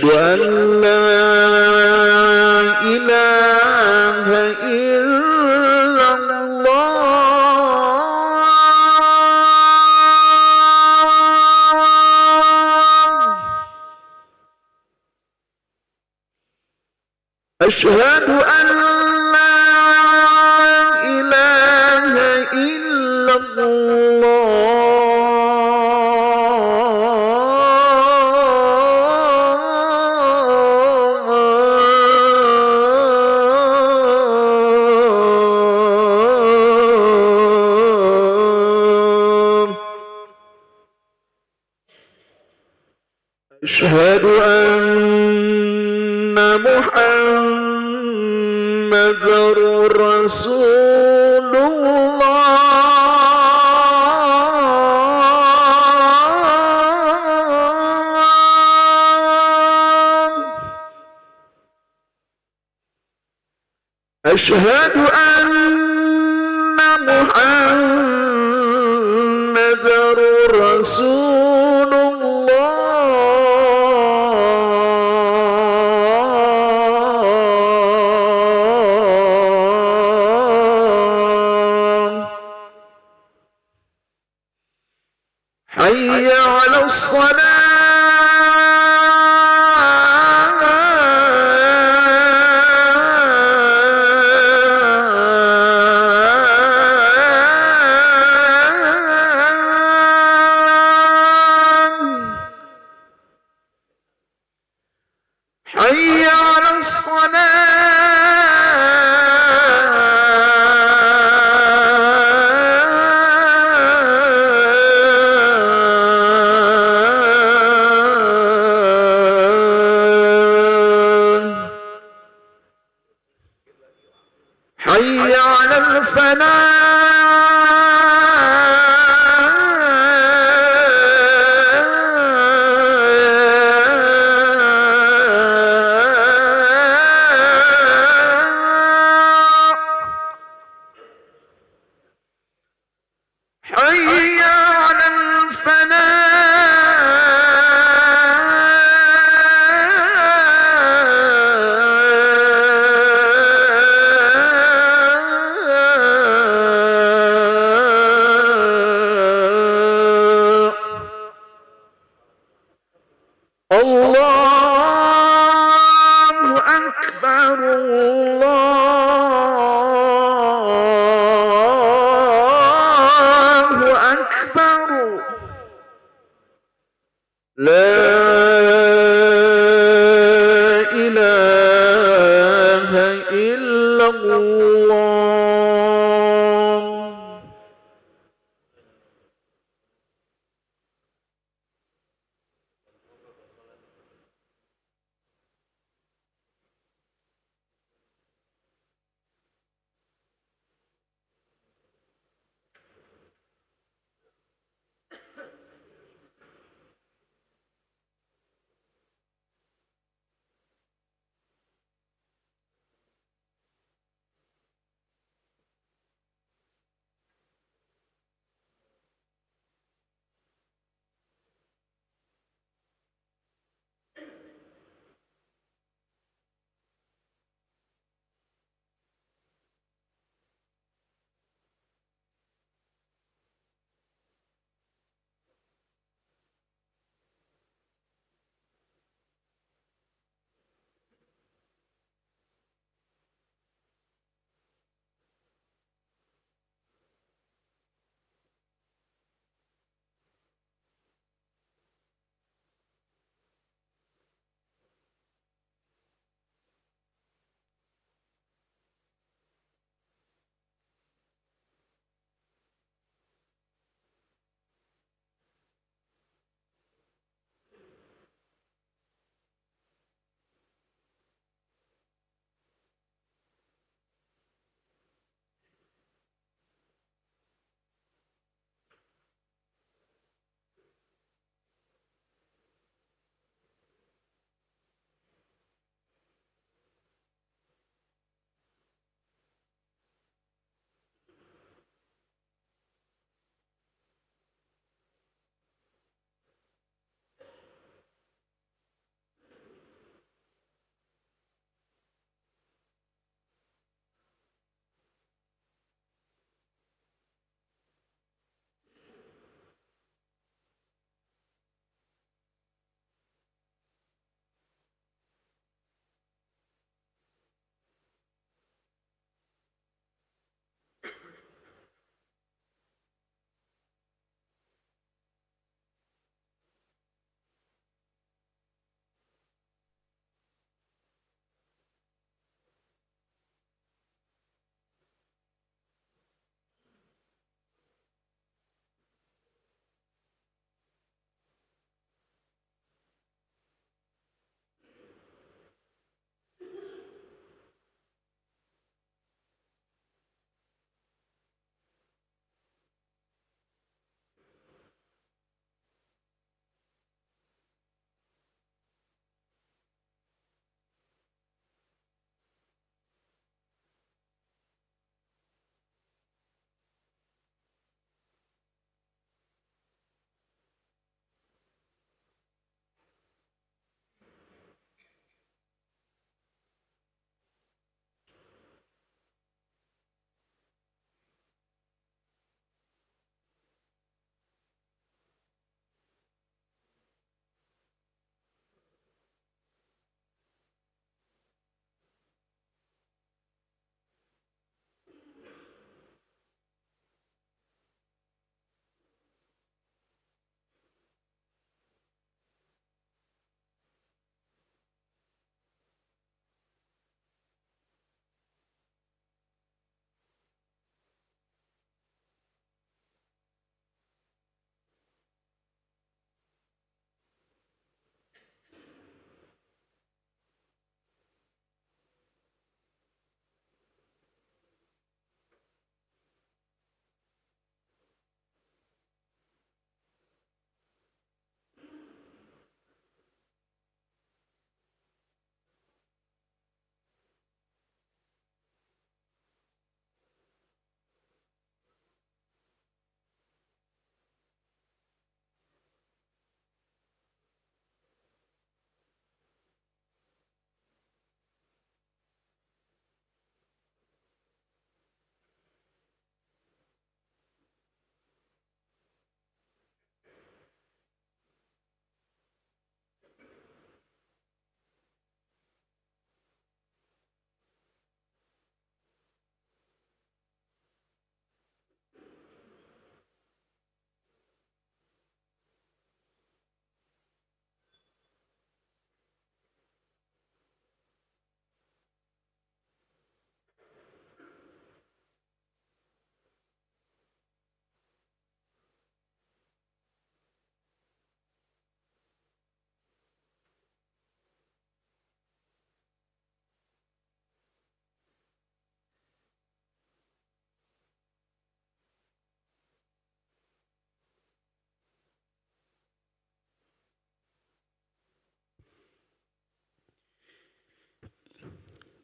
أن لا إله إلا الله أشهد أن لا إله إلا الله أشهد أن محمد رسول الله أشهد أن محمد رسول الله حي على الصلاة حي على الصلاة حي على الفلاح حي على الفلاح الله أكبر الله أكبر لا إله إلا الله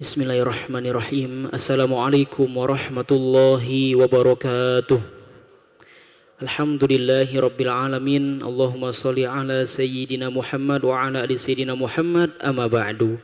Bismillahirrahmanirrahim. Assalamualaikum warahmatullahi wabarakatuh. Alhamdulillahi rabbil alamin. Allahumma salli ala sayyidina Muhammad wa ala ali sayyidina Muhammad, amma ba'du.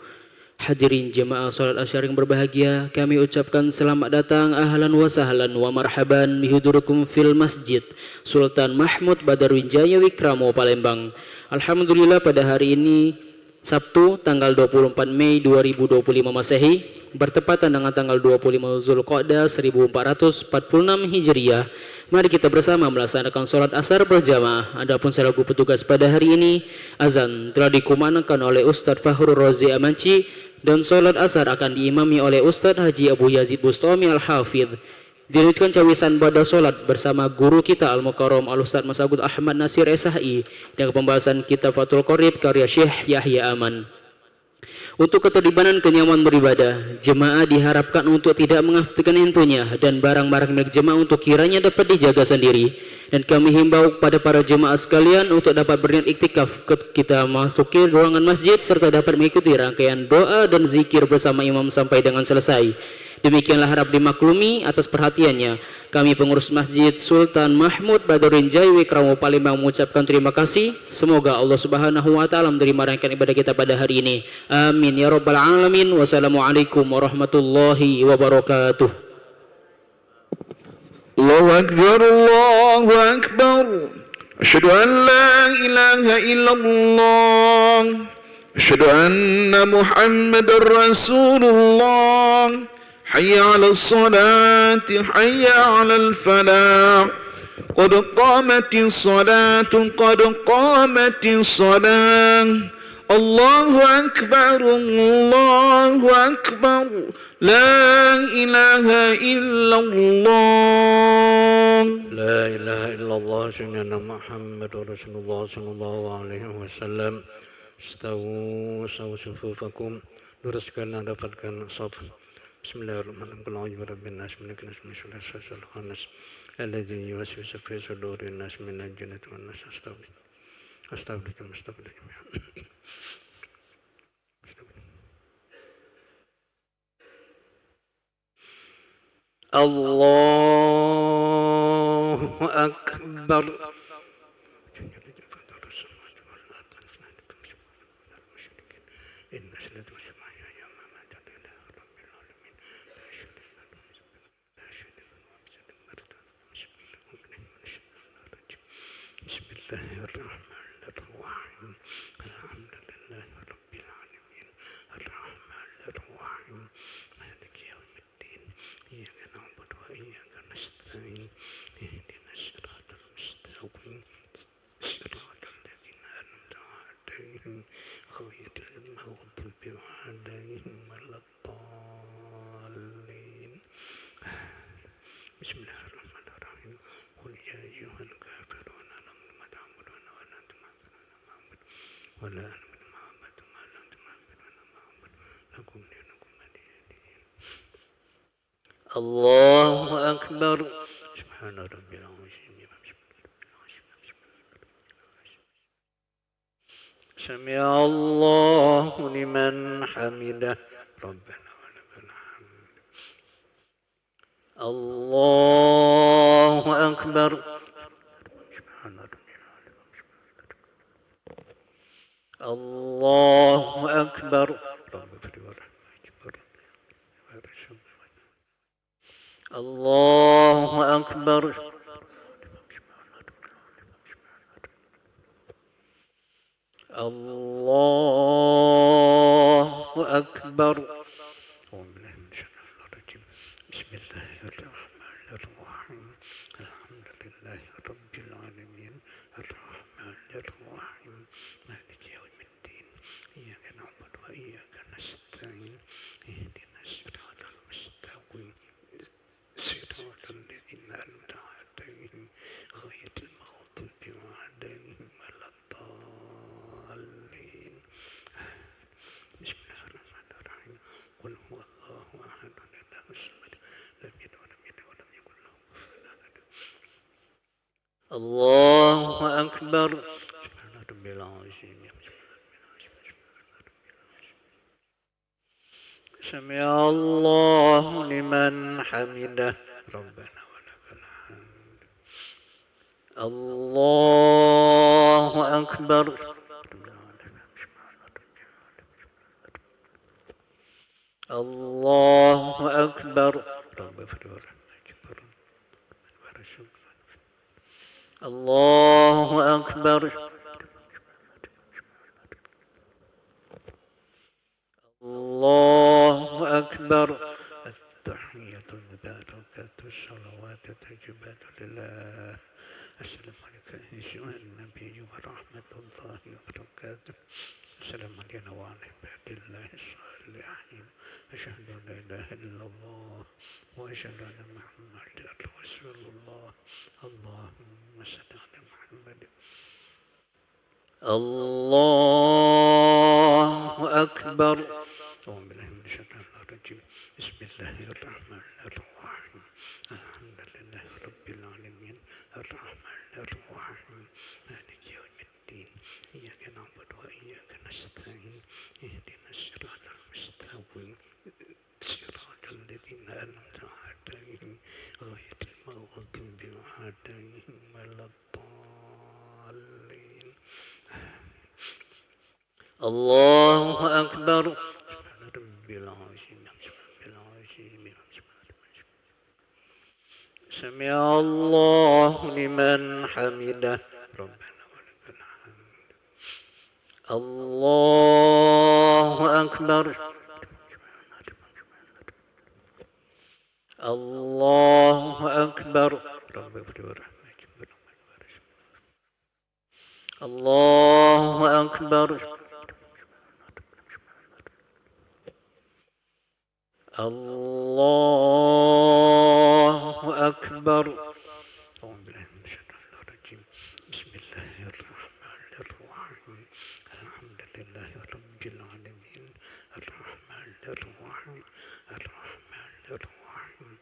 Hadirin jemaah salat asyar yang berbahagia, kami ucapkan selamat datang, ahlan wa sahlan wa marhaban bihudurukum fil masjid Sultan Mahmud Badarwijaya Wikramo Palembang. Alhamdulillah pada hari ini Sabtu tanggal 24 Mei 2025 Masehi bertepatan dengan tanggal 25 Zulqa'dah 1446 Hijriah. Mari kita bersama melaksanakan sholat asar berjamaah. Adapun selaku petugas pada hari ini, azan telah dikumandangkan oleh Ustadz Fakhrul Razi Amanci dan sholat asar akan diimami oleh Ustadz Haji Abu Yazid Bustami Al-Hafidh. Dilanjutkan cawisan pada solat bersama guru kita Al-Mukarram Al-Ustadz Masagud Ahmad Nasir SHI dengan pembahasan kitab Fathul Qorib karya Syekh Yahya Aman. Untuk ketertiban kenyamanan beribadah, jemaah diharapkan untuk tidak mengaktifkan handphonenya dan barang-barang milik jemaah untuk kiranya dapat dijaga sendiri. Dan kami himbau kepada para jemaah sekalian untuk dapat berniat iktikaf kita masuki ruangan masjid serta dapat mengikuti rangkaian doa dan zikir bersama imam sampai dengan selesai. Demikianlah harap dimaklumi atas perhatiannya. Kami pengurus Masjid Sultan Mahmud Badarwijaya Wikramo Palembang mengucapkan terima kasih. Semoga Allah Subhanahu wa taala menerima rangkaian ibadah kita pada hari ini. Amin ya rabbal alamin. Wassalamualaikum warahmatullahi wabarakatuh. Allahu Akbar, Allahu Akbar. Asyhadu an la ilaha illallah. Asyhadu anna Muhammadar Rasulullah. حي على الصلاة حي على الفلاح قد قامت الصلاة قد قامت الصلاة الله أكبر الله أكبر لا إله إلا الله لا إله إلا الله سيدنا محمد رسول الله صلى الله عليه wasallam. Istawu صفوفكم, luruskan dan dapatkan shaf. Bismillahirrahmanirrahim. Qul a'udzu birabbin nas, malikin nas, min syarri hasidin khannas, alladzi yuwaswisu fi sudurin nas, minal jinnati wan nas. Astagfirullah. Allahu akbar. Bismillahirrahmanirrahim. Alhamdulillahi rabbil alamin. Arrahmanirrahim. Maliki yaumiddin. Iyyaka na'budu wa iyyaka nasta'in. Ihdinas siratal mustaqim. Siratal ladzina an'amta 'alaihim ghairil maghdubi 'alaihim waladdallin. Bismillahirrahmanirrahim. Qul ya ayyuhal kafirun ولا أعبد ما عبدتم ولا أنتم عابدون ما أعبد لكم دينكم ولي دين. الله أكبر. سبحان ربي العظيم. سمع الله لمن حمده ربنا ولك الحمد. الله أكبر. الله أكبر. الله أكبر. الله أكبر. بسم الله الرحمن الرحيم. الحمد لله رب العالمين الرحمن الرحيم مالك يوم الدين إياك نعبد وإياك نستعين اهدنا الصراط المستقيم صراط الذين أنعمت عليهم غير المغضوب عليهم ولا الضالين. بسم الله الرحمن الرحيم. قل هو الله أحد الله الصمد لم يلد ولم يولد ولم يكن له كفوا أحد. الله أكبر. سبحان ربي العظيم. سمع الله لمن حمده ربنا ولك الحمد الله أكبر الله أكبر الله أكبر الله أكبر التحية المباركة الصلوات الطيبات لله السلام عليك أيها النبي ورحمة الله وبركاته السلام علينا وعلى عباد الله الصالحين أشهد أن لا إله إلا الله وأشهد أن محمدا رسول الله اللهم صل على محمد الله أكبر أعوذ بالله من الشيطان الرجيم بسم الله الرحمن الرحيم الحمد لله رب العالمين الرحمن الرحيم مالك يوم الدين إياك نعبد وإياك نستعين اهدنا الصراط المستقيم صراط الذين أنعمت عليهم غير المغضوب عليهم ولا الضالين الله أكبر سمع الله لمن حمده ربنا ولك الحمد الله أكبر الله أكبر الله أكبر الله أكبر أعوذ بالله من الشيطان الرجيم بسم الله الرحمن الرحيم الحمد لله رب العالمين الرحمن الرحيم الرحمن الرحيم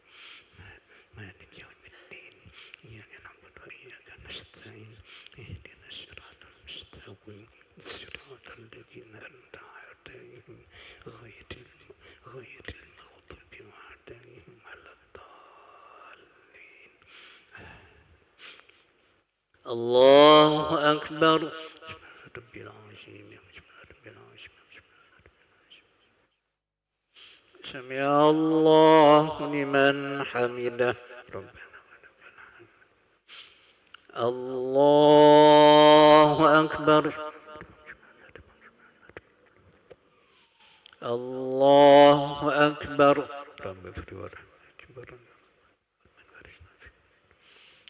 مالك يوم الدين إياك نعبد وإياك نستعين اهدنا الصراط المستقيم صراط الذين أنعمت عليهم غير المغضوب عليهم ولا الضالين الله أكبر رب العظيم سمع الله لمن حمده ربنا ولك الحمد الله أكبر الله أكبر رب اغفر وارحم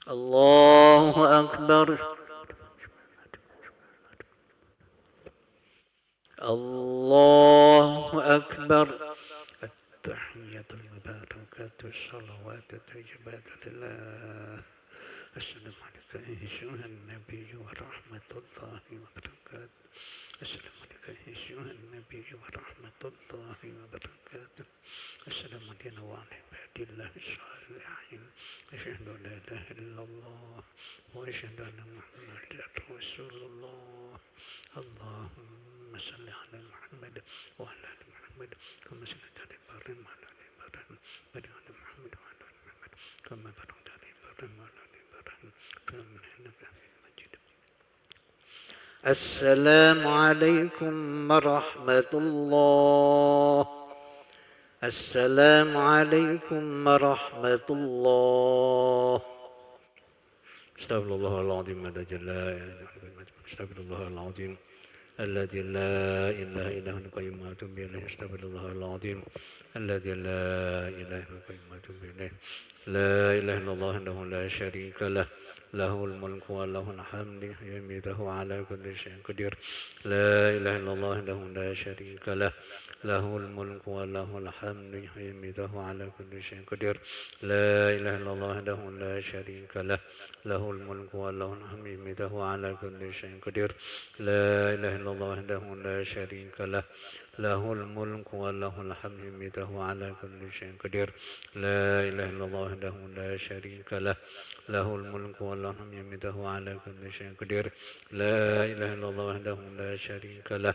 الله أكبر الله أكبر التحية المباركة الصلوات الطيبات لله السلام عليك أيها النبي ورحمة الله وبركاته السلام عليك أيها النبي ورحمة الله وبركاته السلام علينا وعلى عباد الله الصالحين أشهد أن لا إله إلا الله وأشهد أن محمدا رسول الله اللهم صل على محمد وعلى آل محمد كما صليت على إبراهيم وعلى آل إبراهيم وبارك على محمد وعلى آل محمد كما باركت على إبراهيم وعلى آل إبراهيم إنك حميد مجيد السلام عليكم ورحمة الله السلام عليكم ورحمة الله استغفر الله العظيم استغفر الله العظيم الذي لا إله إلا هو القيوم وأتوب إليه استغفر الله العظيم الذي لا إله إلا هو القيوم وأتوب إليه لا إله إلا الله وحده لا شريك له له الملك وله الحمد يميته على كل شيء قدير لا إله إلا الله وحده لا شريك له له الملك وله الحمد يميته على كل شيء قدير لا إله إلا الله وحده لا شريك له له الملك وله الحمد يميته على كل شيء قدير لا إله إلا الله وحده لا شريك له له الملك وله الحمد يميته على كل شيء قدير لا إله إلا الله وحده لا شريك له له الملك وله الحمد يميته على كل شيء قدير لا إله إلا الله وحده لا شريك له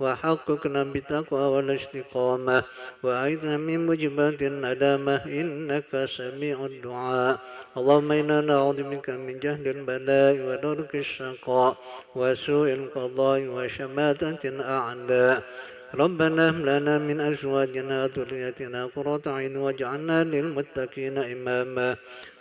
وحققنا بالتقوى والاستقامة وأعذنا من موجبات الندامة إنك سميع الدعاء اللهم إنا نعوذ بك من جهل البلاء ودرك الشقاء وسوء القضاء وشماتة الأعداء ربنا هب لنا من أزواجنا وذريتنا قرة أعين واجعلنا للمتقين إماما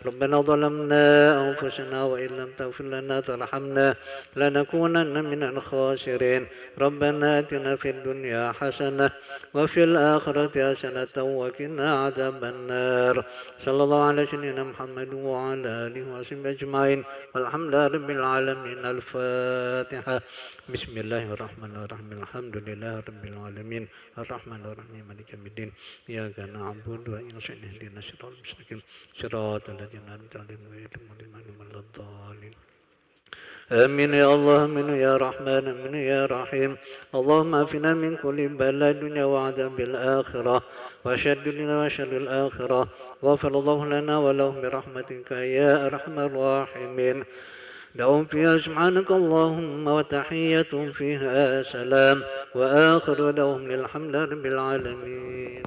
ربنا ظلمنا أنفسنا وإن لم تغفر لنا وترحمنا لنكونن من الخاسرين ربنا آتنا في الدنيا حسنة وفي الآخرة حسنة وقنا عذاب النار صلى الله على سيدنا محمد وعلى آله وصحبه أجمعين والحمد لله رب العالمين الفاتحة بسم الله الرحمن الرحيم الحمد لله رب العالمين الرحمن الرحيم مالك يوم الدين إياك نعبد وإياك نستعين اهدنا الصراط المستقيم صراط الذين أنعمت عليهم غير المغضوب عليهم ولا الضالين آمين يا الله آمين يا رحمن آمين يا رحيم اللهم عافنا من كل بلاء الدنيا وعذاب الآخرة وشر الدنيا وشر الآخرة غفر الله لنا ولهم برحمتك يا أرحم الراحمين دعوهم فيها سبحانك اللهم وتحية فيها سلام وآخر دعوهم للحمد رب العالمين.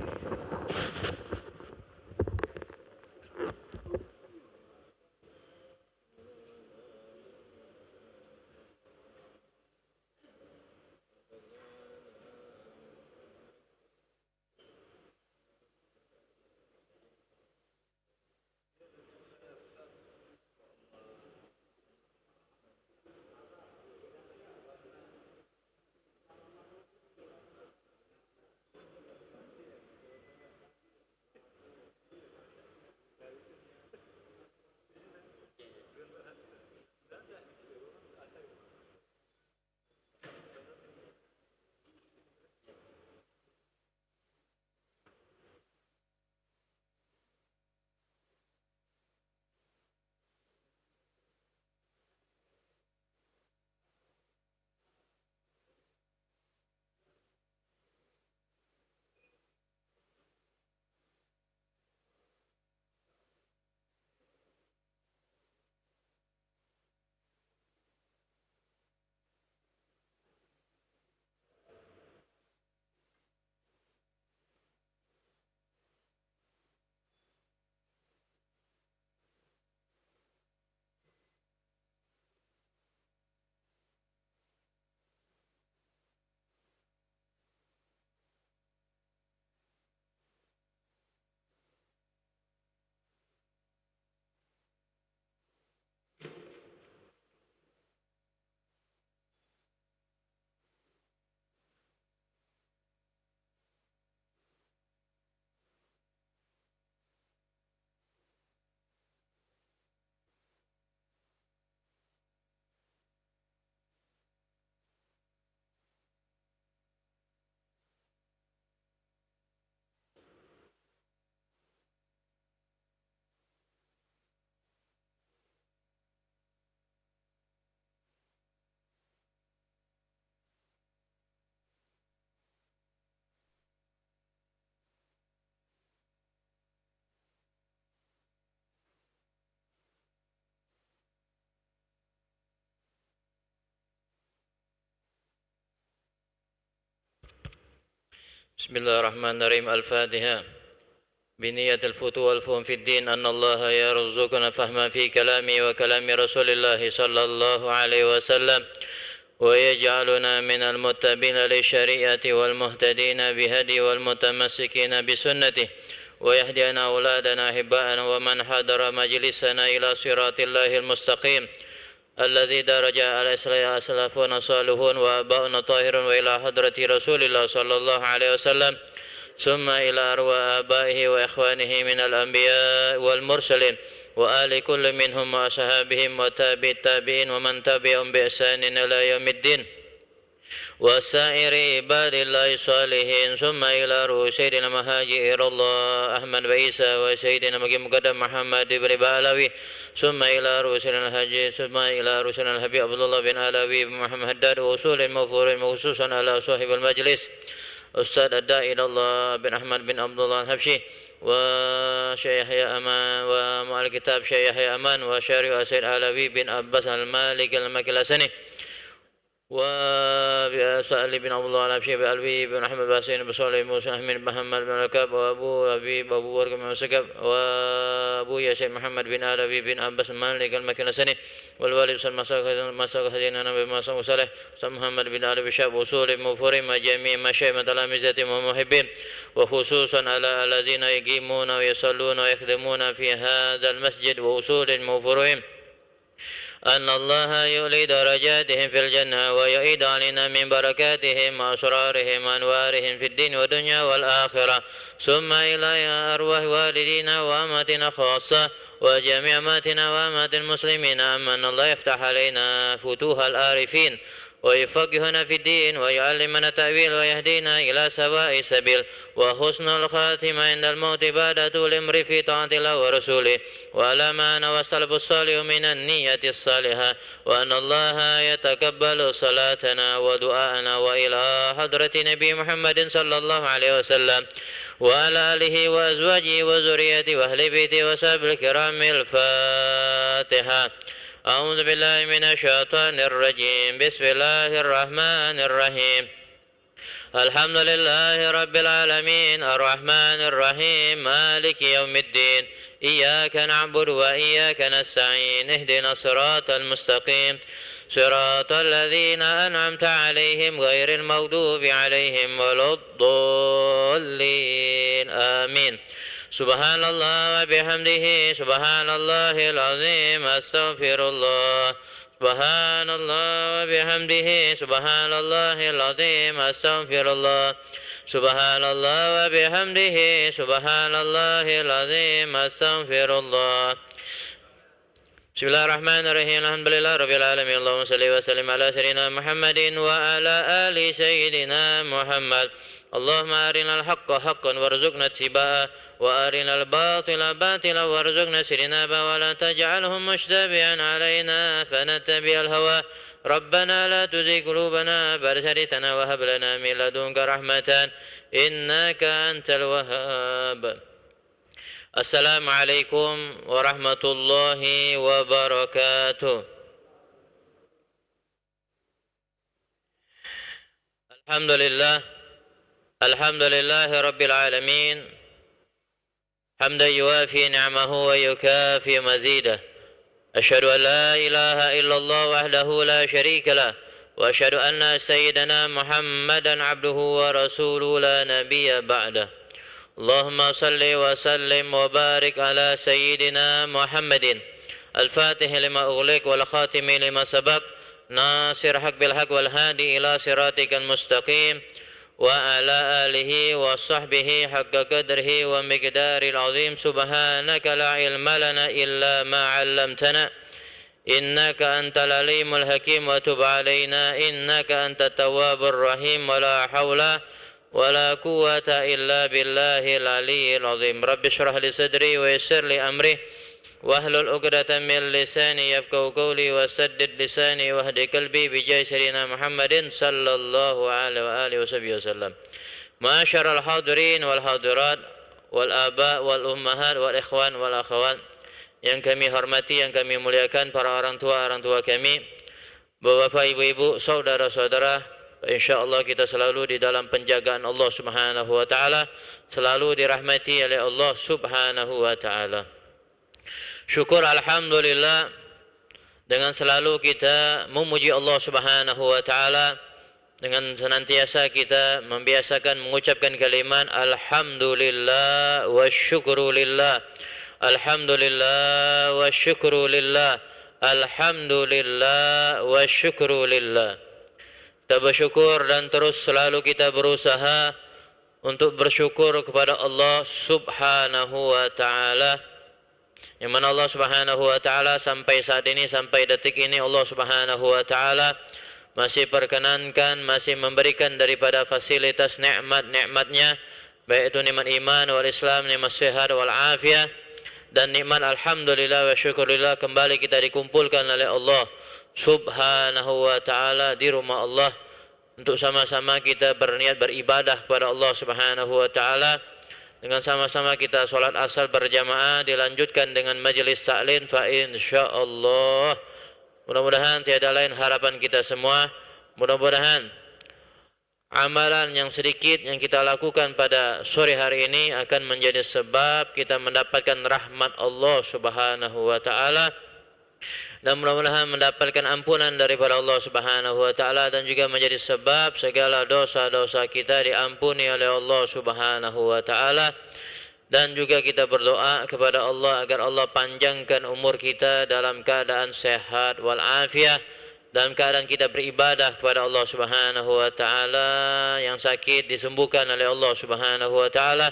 بسم الله الرحمن الرحيم الفاتحة بنية الفتوى والفهم في الدين أن الله يرزقنا فهما في كلامه وكلام رسول الله صلى الله عليه وسلم ويجعلنا من المتبين للشريعة والمهتدين بهدي والمتمسكين بسنته ويهدينا أولادنا أحباءنا ومن حضر مجلسنا إلى صراط الله المستقيم الذي درج على أسلافنا صالحون وآباؤنا طاهرون وإلى حضرة رسول الله صلى الله عليه وسلم ثم إلى أرواح آبائه وإخوانه من الأنبياء والمرسلين وآل كل منهم وأصحابهم وتابع التابعين ومن تبعهم بإحسان إلى يوم الدين وسائر عباد الله الصالحين ثم إلى روح سيدنا مهاجر الله أحمد وعيسى وسيدنا مقدم محمد بن بعلوي ثم إلى روح سيدنا الحاج ثم إلى روح سيدنا الحبيب عبد الله بن علوي بن محمد حداد وصول المغفور خصوصا على صاحب المجلس أستاذ الداعي إلى الله بن أحمد بن عبد الله الحبشي وشيخ يحيى أمان ومؤلف كتاب شيخ يحيى أمان وشارع سيد علوي بن عباس المالك المكلسني وسأل بن عبد الله الأبشي بألوي بن أحمد باسين بصالح موسى أحمد محمد بن الكاب وأبو أبي أبو ورق بن مسكب وأبو ياسين محمد بن علوي بن عباس مالك المكنسني والوالد مساق خزينة نبي مساق صالح محمد بن علي بشاب وصول مفورم جميع مشايخ تلامذتهم ومحبين وخصوصا على الذين يقيمون ويصلون ويخدمون في هذا المسجد ووصول مفورهم أن الله يولي درجاتهم في الجنة ويعيد علينا من بركاتهم وأسرارهم وأنوارهم في الدين والدنيا والآخرة ثم إلى أرواح والدينا وأمتنا خاصة وجميع أمتنا وأمت المسلمين أن الله يفتح علينا فتوح العارفين ويفقهنا في الدين ويعلمنا التأويل ويهدينا إلى سواء السبيل وحسن الخاتمة عند الموت بعد طول العمر في طاعة الله ورسوله وعلى ما نوصل الصالح من النية الصالحة وأن الله يتقبل صلاتنا ودعاءنا وإلى حضرة نبي محمد صلى الله عليه وسلم وعلى آله وأزواجه وذريته وأهل بيته وصحبه الكرام. الفاتحة. أعوذ بالله من الشيطان الرجيم. بسم الله الرحمن الرحيم. الحمد لله رب العالمين الرحمن الرحيم مالك يوم الدين إياك نعبد وإياك نستعين اهدنا الصراط المستقيم صراط الذين أنعمت عليهم غير المغضوب عليهم ولا الضالين آمين. سبحان الله وبحمده سبحان الله العظيم أستغفر الله. سبحان الله وبحمده سبحان الله العظيم أستغفر الله. سبحان الله وبحمده سبحان الله العظيم أستغفر الله. بسم الله الرحمن الرحيم. الحمد لله رب العالمين. اللهم صل وسلم على سيدنا محمد وعلى آل سيدنا محمد. اللهم أرنا الحق حقا وارزقنا اتباعه وأرنا الباطل باطلا وارزقنا اجتنابه ولا تجعله مشتبها علينا فنتبع الهوى. ربنا لا تزغ قلوبنا بعد إذ هديتنا وهب لنا من لدنك رحمة إنك أنت الوهاب. السلام عليكم ورحمة الله وبركاته. الحمد لله رب العالمين حمدا يوافي نعمه ويكافي مزيده. أشهد أن لا إله إلا الله وحده لا شريك له وأشهد أن سيدنا محمدا عبده ورسوله لا نبي بعده. اللهم صل وسلم وبارك على سيدنا محمد الفاتح لما أغلق والخاتم لما سبق ناصر حق بالحق والهادي إلى صراطك المستقيم وعلى آله وصحبه حق قدره ومقدار العظيم. سبحانك لا علم لنا إلا ما علمتنا إنك أنت العليم الحكيم وتب علينا إنك أنت التواب الرحيم. ولا حول ولا قوة إلا بالله العلي العظيم. رب اشرح لي صدري ويسر لي أمري واحلل عقدة من لساني يفقهوا قولي وسدد لساني واهد قلبي بجاه سيدنا محمد صلى الله عليه وآله وصحبه وسلم. معاشر الحاضرين والحاضرات والآباء والأمهات والإخوان والأخوat yang kami hormati, yang kami muliakan, para orang tua kami, bapak-bapak, ibu-ibu, saudara-saudara, insyaallah kita selalu di dalam penjagaan Allah Subhanahu wa taala, selalu dirahmati oleh Allah Subhanahu wa taala. Syukur alhamdulillah dengan selalu kita memuji Allah Subhanahu wa taala, dengan senantiasa kita membiasakan mengucapkan kalimat alhamdulillah wa syukru lillah. Alhamdulillah wa syukru lillah. Alhamdulillah wa syukru lillah. Kita bersyukur dan terus selalu kita berusaha untuk bersyukur kepada Allah Subhanahu wa taala, yang mana Allah Subhanahu wa taala sampai saat ini, sampai detik ini, Allah Subhanahu wa taala masih perkenankan, masih memberikan daripada fasilitas nikmat-nikmatnya, baik itu nikmat iman wal Islam, nikmat sehat wal afiyah, dan nikmat alhamdulillah wa syukurillah. Kembali kita dikumpulkan oleh Allah Subhanahu wa taala di rumah Allah untuk sama-sama kita berniat beribadah kepada Allah Subhanahu wa taala, dengan sama-sama kita sholat asar berjamaah, dilanjutkan dengan majelis ta'lim. Fa insyaallah mudah-mudahan tiada lain harapan kita semua mudah-mudahan amalan yang sedikit yang kita lakukan pada sore hari ini akan menjadi sebab kita mendapatkan rahmat Allah Subhanahu wa taala, dan mudah-mudahan mendapatkan ampunan daripada Allah Subhanahu wa taala, dan juga menjadi sebab segala dosa-dosa kita diampuni oleh Allah Subhanahu wa taala. Dan juga kita berdoa kepada Allah agar Allah panjangkan umur kita dalam keadaan sehat walafiat, dalam keadaan kita beribadah kepada Allah Subhanahu wa taala, yang sakit disembuhkan oleh Allah Subhanahu wa taala,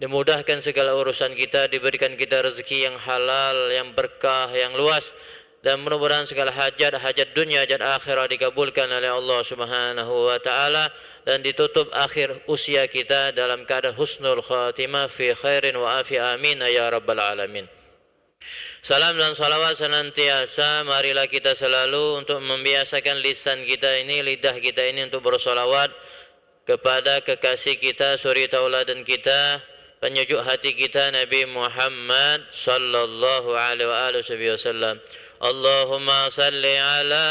dimudahkan segala urusan kita, diberikan kita rezeki yang halal, yang berkah, yang luas, dan mudah-mudahan segala hajat dunia, hajat akhirat dikabulkan oleh Allah Subhanahu wa taala, dan ditutup akhir usia kita dalam keadaan husnul khatimah fi khairin wa afi, amin ya rabbal alamin. Salam dan salawat senantiasa marilah kita selalu untuk membiasakan lisan kita ini, lidah kita ini untuk bersolawat kepada kekasih kita, suri tauladan kita, penyejuk hati kita, Nabi Muhammad sallallahu alaihi wasallam. Allahumma salli ala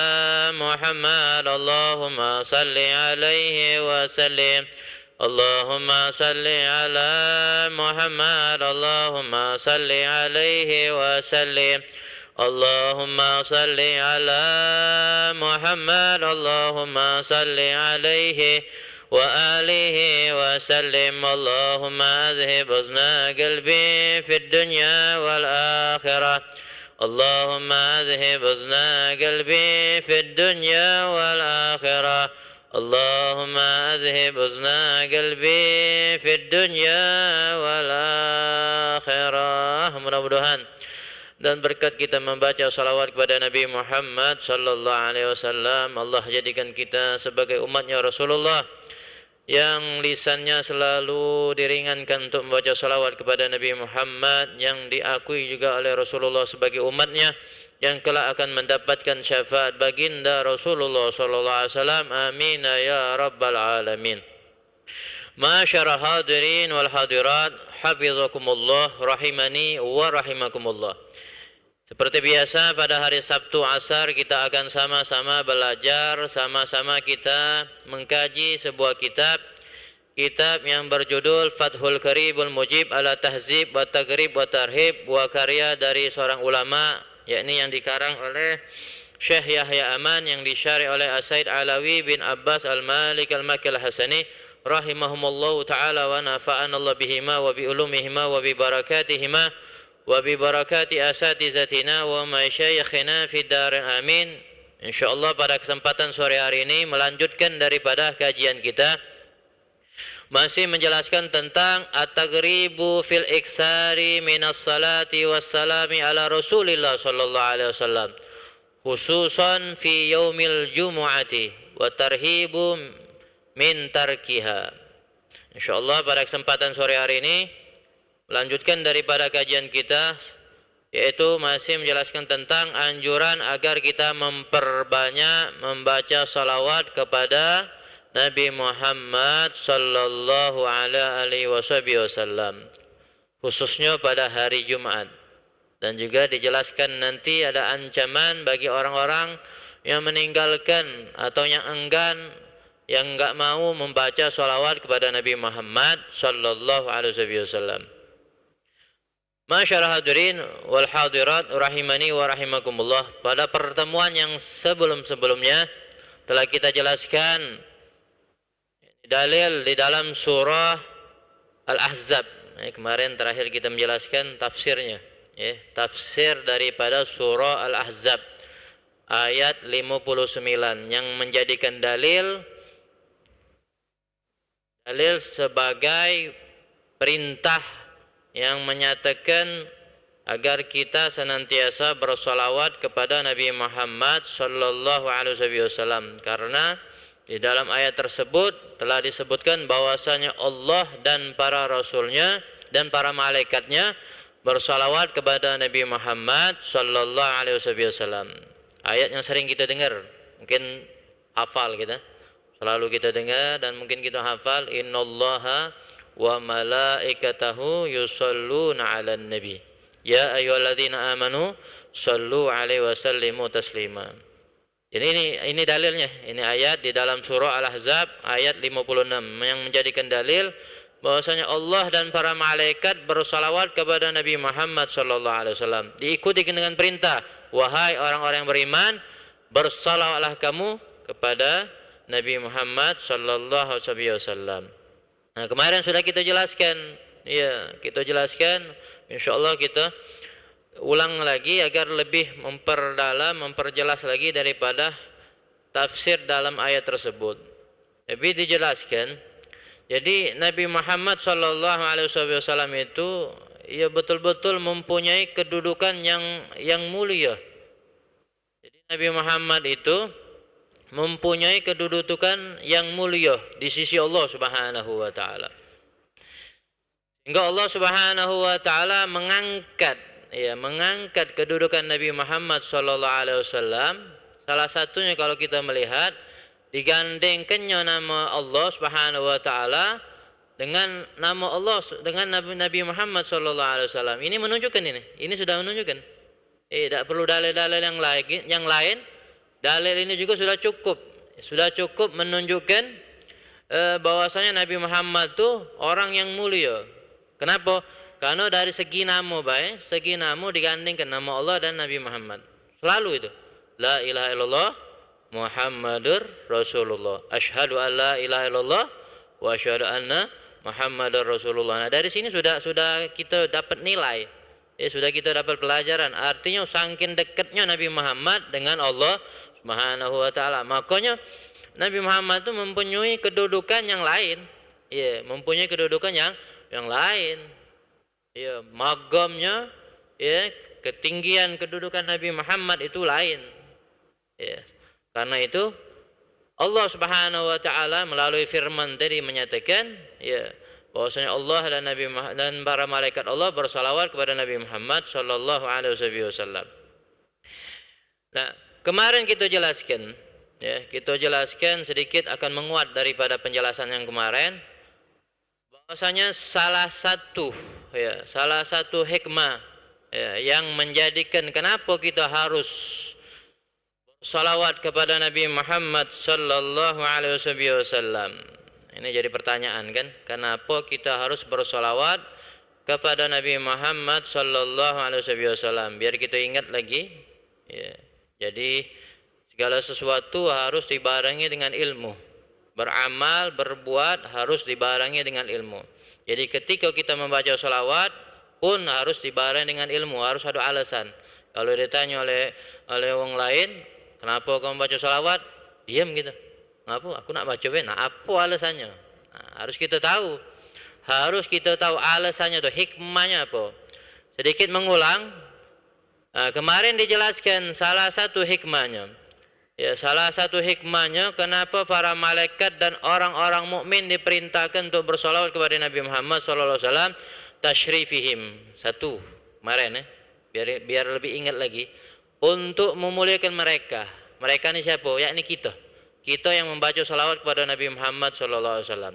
Muhammad, Allahumma salli alaihi wasallim. Allahumma salli ala Muhammad, Allahumma salli alaihi wasallim. Allahumma salli ala Muhammad, Allahumma salli alaihi wa alihi wasallim. Allahumma adhib uzna qalbi fid dunya wal akhirah. Allahumma adhib uzna qalbi fid dunya wal akhirah. Allahumma adhib uzna qalbi fid dunya wal akhirah. Mudah-mudahan dan berkat kita membaca salawat kepada Nabi Muhammad sallallahu alaihi wasallam, Allah jadikan kita sebagai umatnya Rasulullah yang lisannya selalu diringankan untuk membaca salawat kepada Nabi Muhammad, yang diakui juga oleh Rasulullah sebagai umatnya, yang kelak akan mendapatkan syafaat baginda Rasulullah sallallahu alaihi wasallam. Amin ya rabbal alamin. Masyarah hadirin wal hadirat, hafizakumullah rahimani wa rahimakumullah. Seperti biasa pada hari Sabtu asar kita akan sama-sama belajar, sama-sama kita mengkaji sebuah kitab yang berjudul Fathul Qaribul Mujib ala Tahzib wa Taghrib wa Tarhib, buah karya dari seorang ulama, yakni yang dikarang oleh Syekh Yahya Aman, yang disyarih oleh As-Said Alawi bin Abbas Al-Malik Al-Makki Al-Hasani rahimahumullahu ta'ala wa nafa'ana Allah bihima wa bi ulumihima wa bi barakatihima wa bi barakati asatizatina wa masyayikhina fid darin amin. Insyaallah pada kesempatan sore hari ini melanjutkan daripada kajian kita, masih menjelaskan tentang at-taghribu fil iksari minas salati wassalami ala Rasulillah sallallahu alaihi wasallam, khususan fi yaumil jumu'ati wa tarhibu min tarkiha. Insyaallah pada kesempatan sore hari ini melanjutkan daripada kajian kita, yaitu masih menjelaskan tentang anjuran agar kita memperbanyak membaca salawat kepada Nabi Muhammad sallallahu alaihi wasallam, khususnya pada hari Jumat. Dan juga dijelaskan nanti ada ancaman bagi orang-orang yang meninggalkan atau yang enggan, yang enggak mau membaca salawat kepada Nabi Muhammad sallallahu alaihi wasallam. Masyarah hadirin wal hadirat rahimani wa rahimakumullah. Pada pertemuan yang sebelum-sebelumnya telah kita jelaskan dalil di dalam surah Al-Ahzab. Kemarin terakhir kita menjelaskan tafsirnya, tafsir daripada surah Al-Ahzab ayat 59 yang menjadikan dalil sebagai perintah yang menyatakan agar kita senantiasa bersolawat kepada Nabi Muhammad sallallahu alaihi wasallam, karena di dalam ayat tersebut telah disebutkan bahwasanya Allah dan para rasulnya dan para malaikatnya bersolawat kepada Nabi Muhammad sallallahu alaihi wasallam. Ayat yang sering kita dengar, mungkin hafal kita, selalu kita dengar dan mungkin kita hafal, innallaha wa malaikatahu yusalluna 'alan nabi ya ayyuhalladzina amanu sallu 'alaihi wa sallimu taslima. Jadi ini dalilnya. Ini ayat di dalam surah Al-Ahzab ayat 56 yang menjadikan dalil bahwasanya Allah dan para malaikat bersalawat kepada Nabi Muhammad sallallahu alaihi wasallam. Diikuti dengan perintah, wahai orang-orang yang beriman, bersalawatlah kamu kepada Nabi Muhammad sallallahu alaihi wasallam. Nah, kemarin sudah kita jelaskan, ya, kita jelaskan, insyaallah kita ulang lagi agar lebih memperdalam, memperjelas lagi daripada tafsir dalam ayat tersebut. Tapi dijelaskan, jadi Nabi Muhammad sallallahu alaihi wasallam itu ya betul-betul mempunyai kedudukan yang mulia. Jadi Nabi Muhammad itu mempunyai kedudukan yang mulia di sisi Allah Subhanahu wa taala. Hingga Allah Subhanahu wa taala mengangkat kedudukan Nabi Muhammad sallallahu alaihi wasallam. Salah satunya kalau kita melihat digandengkannya nama Allah Subhanahu wa taala dengan nama Allah, dengan Nabi Muhammad sallallahu alaihi wasallam. Ini menunjukkan ini sudah menunjukkan. Tidak perlu dalil-dalil yang lain. Dalil ini juga sudah cukup menunjukkan bahwasanya Nabi Muhammad itu orang yang mulia. Kenapa? Karena dari segi nama segi nama digandingkan nama Allah dan Nabi Muhammad. Selalu itu. La ilaha illallah Muhammadur Rasulullah. Asyhadu an la ilaha illallah wa asyhadu anna Muhammadar Rasulullah. Nah, dari sini sudah kita dapat nilai. Ya, sudah kita dapat pelajaran. Artinya saking dekatnya Nabi Muhammad dengan Allah Subhanahu wa taala. Makanya Nabi Muhammad itu mempunyai kedudukan yang lain. Ya, mempunyai kedudukan yang lain. Ya, magamnya, ya, ketinggian kedudukan Nabi Muhammad itu lain. Ya, karena itu Allah Subhanahu wa taala melalui firman tadi menyatakan, ya, bahwasanya Allah dan dan para malaikat Allah bersalawat kepada Nabi Muhammad sallallahu alaihi wasallam. Nah, kemarin kita jelaskan, ya, sedikit akan menguat daripada penjelasan yang kemarin, bahwasanya salah satu hikmah, ya, yang menjadikan kenapa kita harus salawat kepada Nabi Muhammad sallallahu alaihi wasallam. Ini jadi pertanyaan kan, kenapa kita harus bersalawat kepada Nabi Muhammad sallallahu alaihi wasallam? Biar kita ingat lagi, ya. Jadi segala sesuatu harus dibarengi dengan ilmu. Beramal, berbuat harus dibarengi dengan ilmu. Jadi ketika kita membaca salawat pun harus dibarengi dengan ilmu, harus ada alasan. Kalau ditanya oleh orang lain, kenapa kamu baca salawat? Diam gitu. Ngapa? Aku nak baca nah apa alasannya? Nah, harus kita tahu alasannya itu, hikmahnya apa. Sedikit mengulang. Kemarin dijelaskan salah satu hikmahnya. Ya, salah satu hikmahnya kenapa para malaikat dan orang-orang mukmin diperintahkan untuk bersolawat kepada Nabi Muhammad sallallahu alaihi wasallam, tasyrifihim. Satu, kemarin ya. Biar lebih ingat lagi, untuk memuliakan mereka. Mereka ini siapa? Yakni kita. Kita yang membaca salawat kepada Nabi Muhammad sallallahu alaihi wasallam.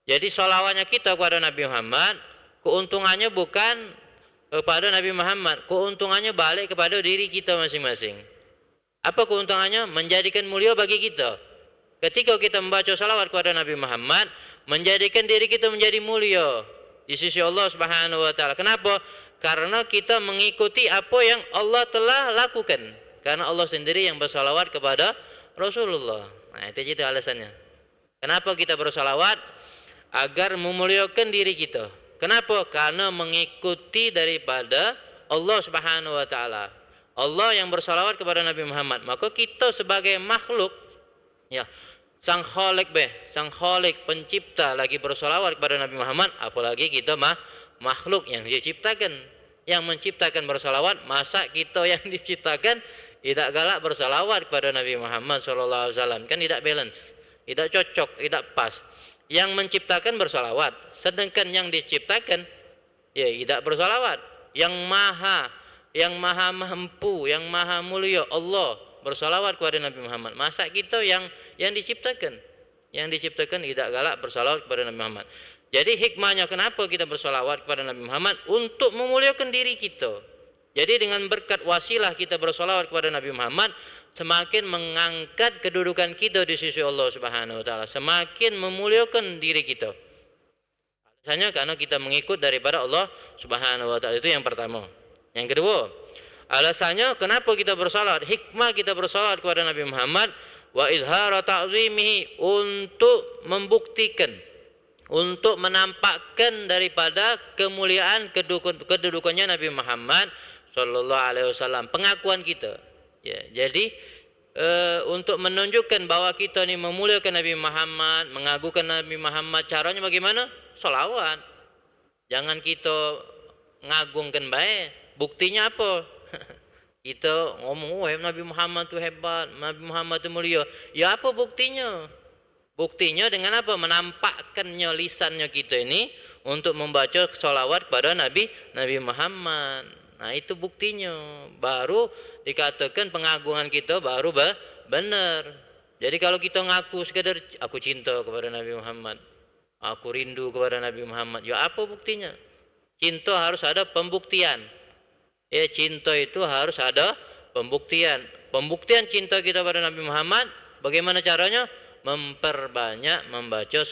Jadi salawatnya kita kepada Nabi Muhammad, keuntungannya bukan kepada Nabi Muhammad, keuntungannya balik kepada diri kita masing-masing. Apa keuntungannya? Menjadikan mulia bagi kita. Ketika kita membaca salawat kepada Nabi Muhammad, menjadikan diri kita menjadi mulia di sisi Allah Subhanahu wa taala. Kenapa? Karena kita mengikuti apa yang Allah telah lakukan. Karena Allah sendiri yang bersalawat kepada Rasulullah. Nah, itu alasannya. Kenapa kita bersalawat? Agar memuliakan diri kita. Kenapa? Karena mengikuti daripada Allah Subhanahu wa taala. Allah yang bersalawat kepada Nabi Muhammad. Maka kita sebagai makhluk, ya, sang khalik pencipta lagi bersalawat kepada Nabi Muhammad, apalagi kita makhluk yang diciptakan, yang menciptakan bersalawat. Masa kita yang diciptakan tidak galak bersalawat kepada Nabi Muhammad sallallahu alaihi wasallam? Kan tidak balance, tidak cocok, tidak pas. Yang menciptakan bersalawat, sedangkan yang diciptakan ya tidak bersalawat. Yang maha mampu, yang maha mulia Allah bersalawat kepada Nabi Muhammad. Masa kita yang diciptakan tidak galak bersalawat kepada Nabi Muhammad. Jadi hikmahnya kenapa kita bersalawat kepada Nabi Muhammad? Untuk memuliakan diri kita. Jadi dengan berkat wasilah kita bersolawat kepada Nabi Muhammad, semakin mengangkat kedudukan kita di sisi Allah Subhanahu wa taala, semakin memuliakan diri kita. Alasannya karena kita mengikut daripada Allah Subhanahu wa taala. Itu yang pertama. Yang kedua, alasannya kenapa kita bersolawat, hikmah kita bersolawat kepada Nabi Muhammad, wa izhara ta'zimihi, untuk membuktikan, untuk menampakkan daripada kemuliaan kedudukannya Nabi Muhammad sallallahu alaihi wasallam, pengakuan kita. Ya, jadi untuk menunjukkan bahwa kita ini memuliakan Nabi Muhammad, mengagungkan Nabi Muhammad, caranya bagaimana? Sholawat. Jangan kita ngagungkan baik. Buktinya apa? Kita ngomong, Nabi Muhammad itu hebat, Nabi Muhammad itu mulia. Ya apa buktinya? Buktinya dengan apa? Menampakkannya lisannya kita ini untuk membaca sholawat kepada Nabi Muhammad. Nah itu buktinya, baru dikatakan pengagungan kita baru benar. Jadi kalau kita ngaku sekadar aku cinta kepada Nabi Muhammad, aku rindu kepada Nabi Muhammad, ya apa buktinya? Cinta harus ada pembuktian. Ya, cinta itu harus ada pembuktian. Pembuktian cinta kita pada Nabi Muhammad, bagaimana caranya? Memperbanyak membaca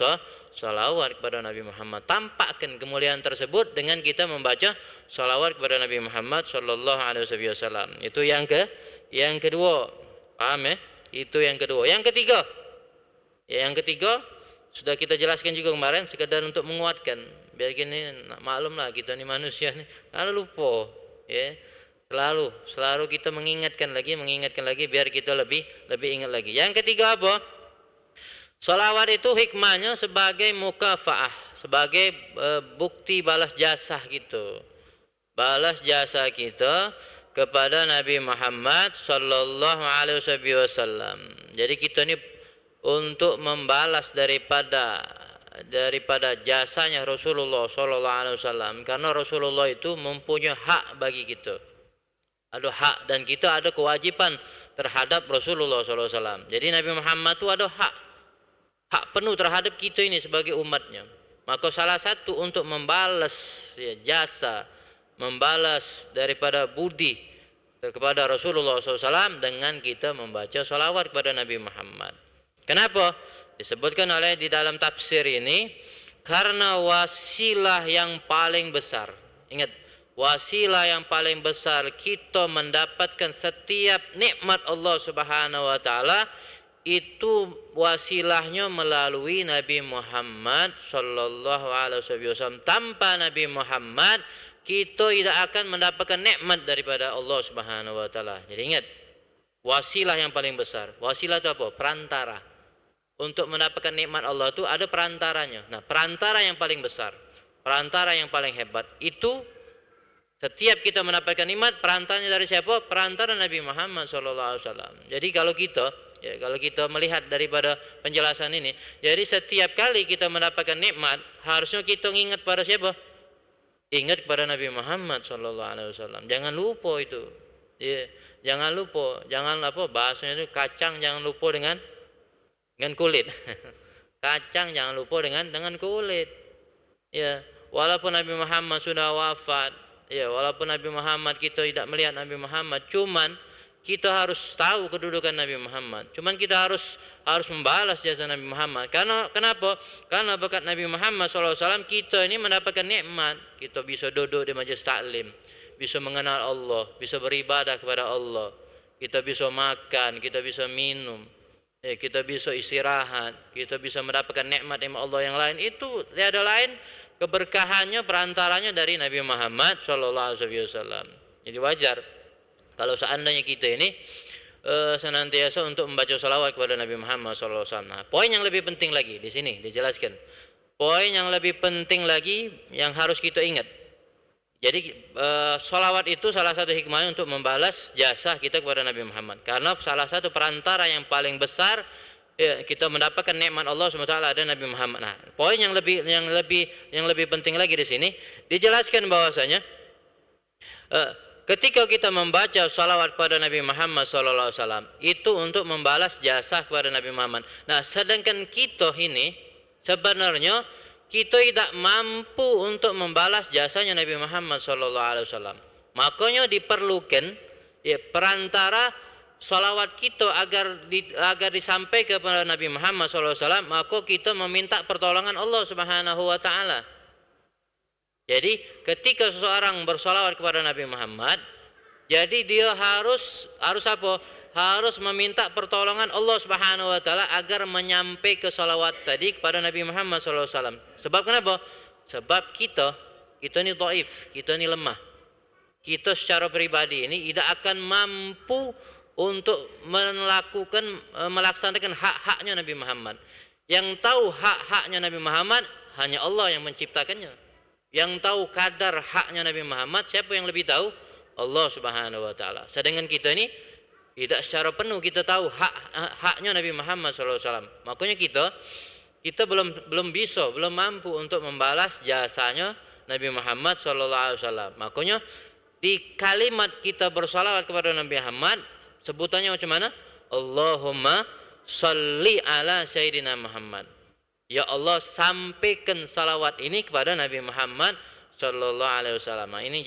salawat kepada Nabi Muhammad. Tampakkan kemuliaan tersebut dengan kita membaca salawat kepada Nabi Muhammad sallallahu alaihi wasallam. Itu yang kedua. Paham ya? Itu yang kedua. Yang ketiga. Yang ketiga sudah kita jelaskan juga kemarin, sekedar untuk menguatkan. Biar gini, maklumlah kita ini manusia nih, kalau lupa ya. Selalu kita mengingatkan lagi biar kita lebih ingat lagi. Yang ketiga apa? Salawat itu hikmahnya sebagai mukafaah, sebagai bukti balas jasa gitu. Balas jasa kita kepada Nabi Muhammad sallallahu alaihi wasallam. Jadi kita ini untuk membalas daripada jasanya Rasulullah sallallahu alaihi wasallam, karena Rasulullah itu mempunyai hak bagi kita. Ada hak dan kita ada kewajiban terhadap Rasulullah sallallahu alaihi wasallam. Jadi Nabi Muhammad itu ada hak penuh terhadap kita ini sebagai umatnya. Maka salah satu untuk membalas jasa, membalas daripada budi kepada Rasulullah SAW dengan kita membaca salawat kepada Nabi Muhammad. Kenapa? Disebutkan oleh di dalam tafsir ini, karena wasilah yang paling besar. Ingat, wasilah yang paling besar kita mendapatkan setiap nikmat Allah Subhanahu wa taala itu wasilahnya melalui Nabi Muhammad sallallahu alaihi wasallam. Tanpa Nabi Muhammad kita tidak akan mendapatkan nikmat daripada Allah Subhanahu wa taala. Jadi ingat, wasilah yang paling besar. Wasilah itu apa? Perantara. Untuk mendapatkan nikmat Allah itu ada perantaranya. Nah, perantara yang paling besar, perantara yang paling hebat itu setiap kita mendapatkan nikmat, perantaranya dari siapa? Perantara Nabi Muhammad sallallahu alaihi wasallam. Jadi kalau kita melihat daripada penjelasan ini, jadi setiap kali kita mendapatkan nikmat, harusnya kita ingat pada siapa? Ingat kepada Nabi Muhammad sallallahu alaihi wasallam. Jangan lupa itu. Ya, jangan lupa. Jangan bahasanya itu kacang jangan lupa dengan kulit. Kacang jangan lupa dengan kulit. Ya, walaupun Nabi Muhammad sudah wafat, ya, walaupun Nabi Muhammad kita tidak melihat Nabi Muhammad, cuman kita harus tahu kedudukan Nabi Muhammad. Cuman kita harus membalas jasa Nabi Muhammad. Karena kenapa? Karena berkat Nabi Muhammad SAW kita ini mendapatkan nikmat. Kita bisa duduk di majelis taklim, bisa mengenal Allah, bisa beribadah kepada Allah. Kita bisa makan, kita bisa minum, kita bisa istirahat, kita bisa mendapatkan nikmat Allah yang lain. Itu tiada lain keberkahannya, perantaranya dari Nabi Muhammad SAW. Jadi wajar kalau seandainya kita ini senantiasa untuk membaca salawat kepada Nabi Muhammad SAW. Nah, poin yang lebih penting lagi di sini dijelaskan. Poin yang lebih penting lagi yang harus kita ingat. Jadi salawat itu salah satu hikmahnya untuk membalas jasa kita kepada Nabi Muhammad. Karena salah satu perantara yang paling besar kita mendapatkan nikmat Allah SWT ada Nabi Muhammad. Nah, poin yang lebih penting lagi di sini dijelaskan bahwasanya ketika kita membaca salawat kepada Nabi Muhammad SAW itu untuk membalas jasa kepada Nabi Muhammad. Nah, sedangkan kita ini sebenarnya kita tidak mampu untuk membalas jasanya Nabi Muhammad SAW. Makanya diperlukan ya perantara salawat kita agar disampaikan kepada Nabi Muhammad SAW, maka kita meminta pertolongan Allah Subhanahu wa taala. Jadi ketika seseorang bersalawat kepada Nabi Muhammad, jadi dia harus apa? Harus meminta pertolongan Allah Subhanahu wa taala agar menyampaikan salawat tadi kepada Nabi Muhammad SAW. Sebab kenapa? Sebab kita ini dhaif, kita ini lemah. Kita secara pribadi ini tidak akan mampu untuk melaksanakan hak-haknya Nabi Muhammad. Yang tahu hak-haknya Nabi Muhammad hanya Allah yang menciptakannya. Yang tahu kadar haknya Nabi Muhammad, siapa yang lebih tahu? Allah Subhanahu wa taala. Sedangkan kita ini tidak secara penuh kita tahu haknya Nabi Muhammad SAW. Makanya kita belum mampu untuk membalas jasanya Nabi Muhammad SAW. Makanya di kalimat kita bersalawat kepada Nabi Muhammad, sebutannya macam mana? Allahumma salli ala Sayyidina Muhammad. Ya Allah, sampaikan salawat ini kepada Nabi Muhammad sallallahu alaihi wasallam. Ini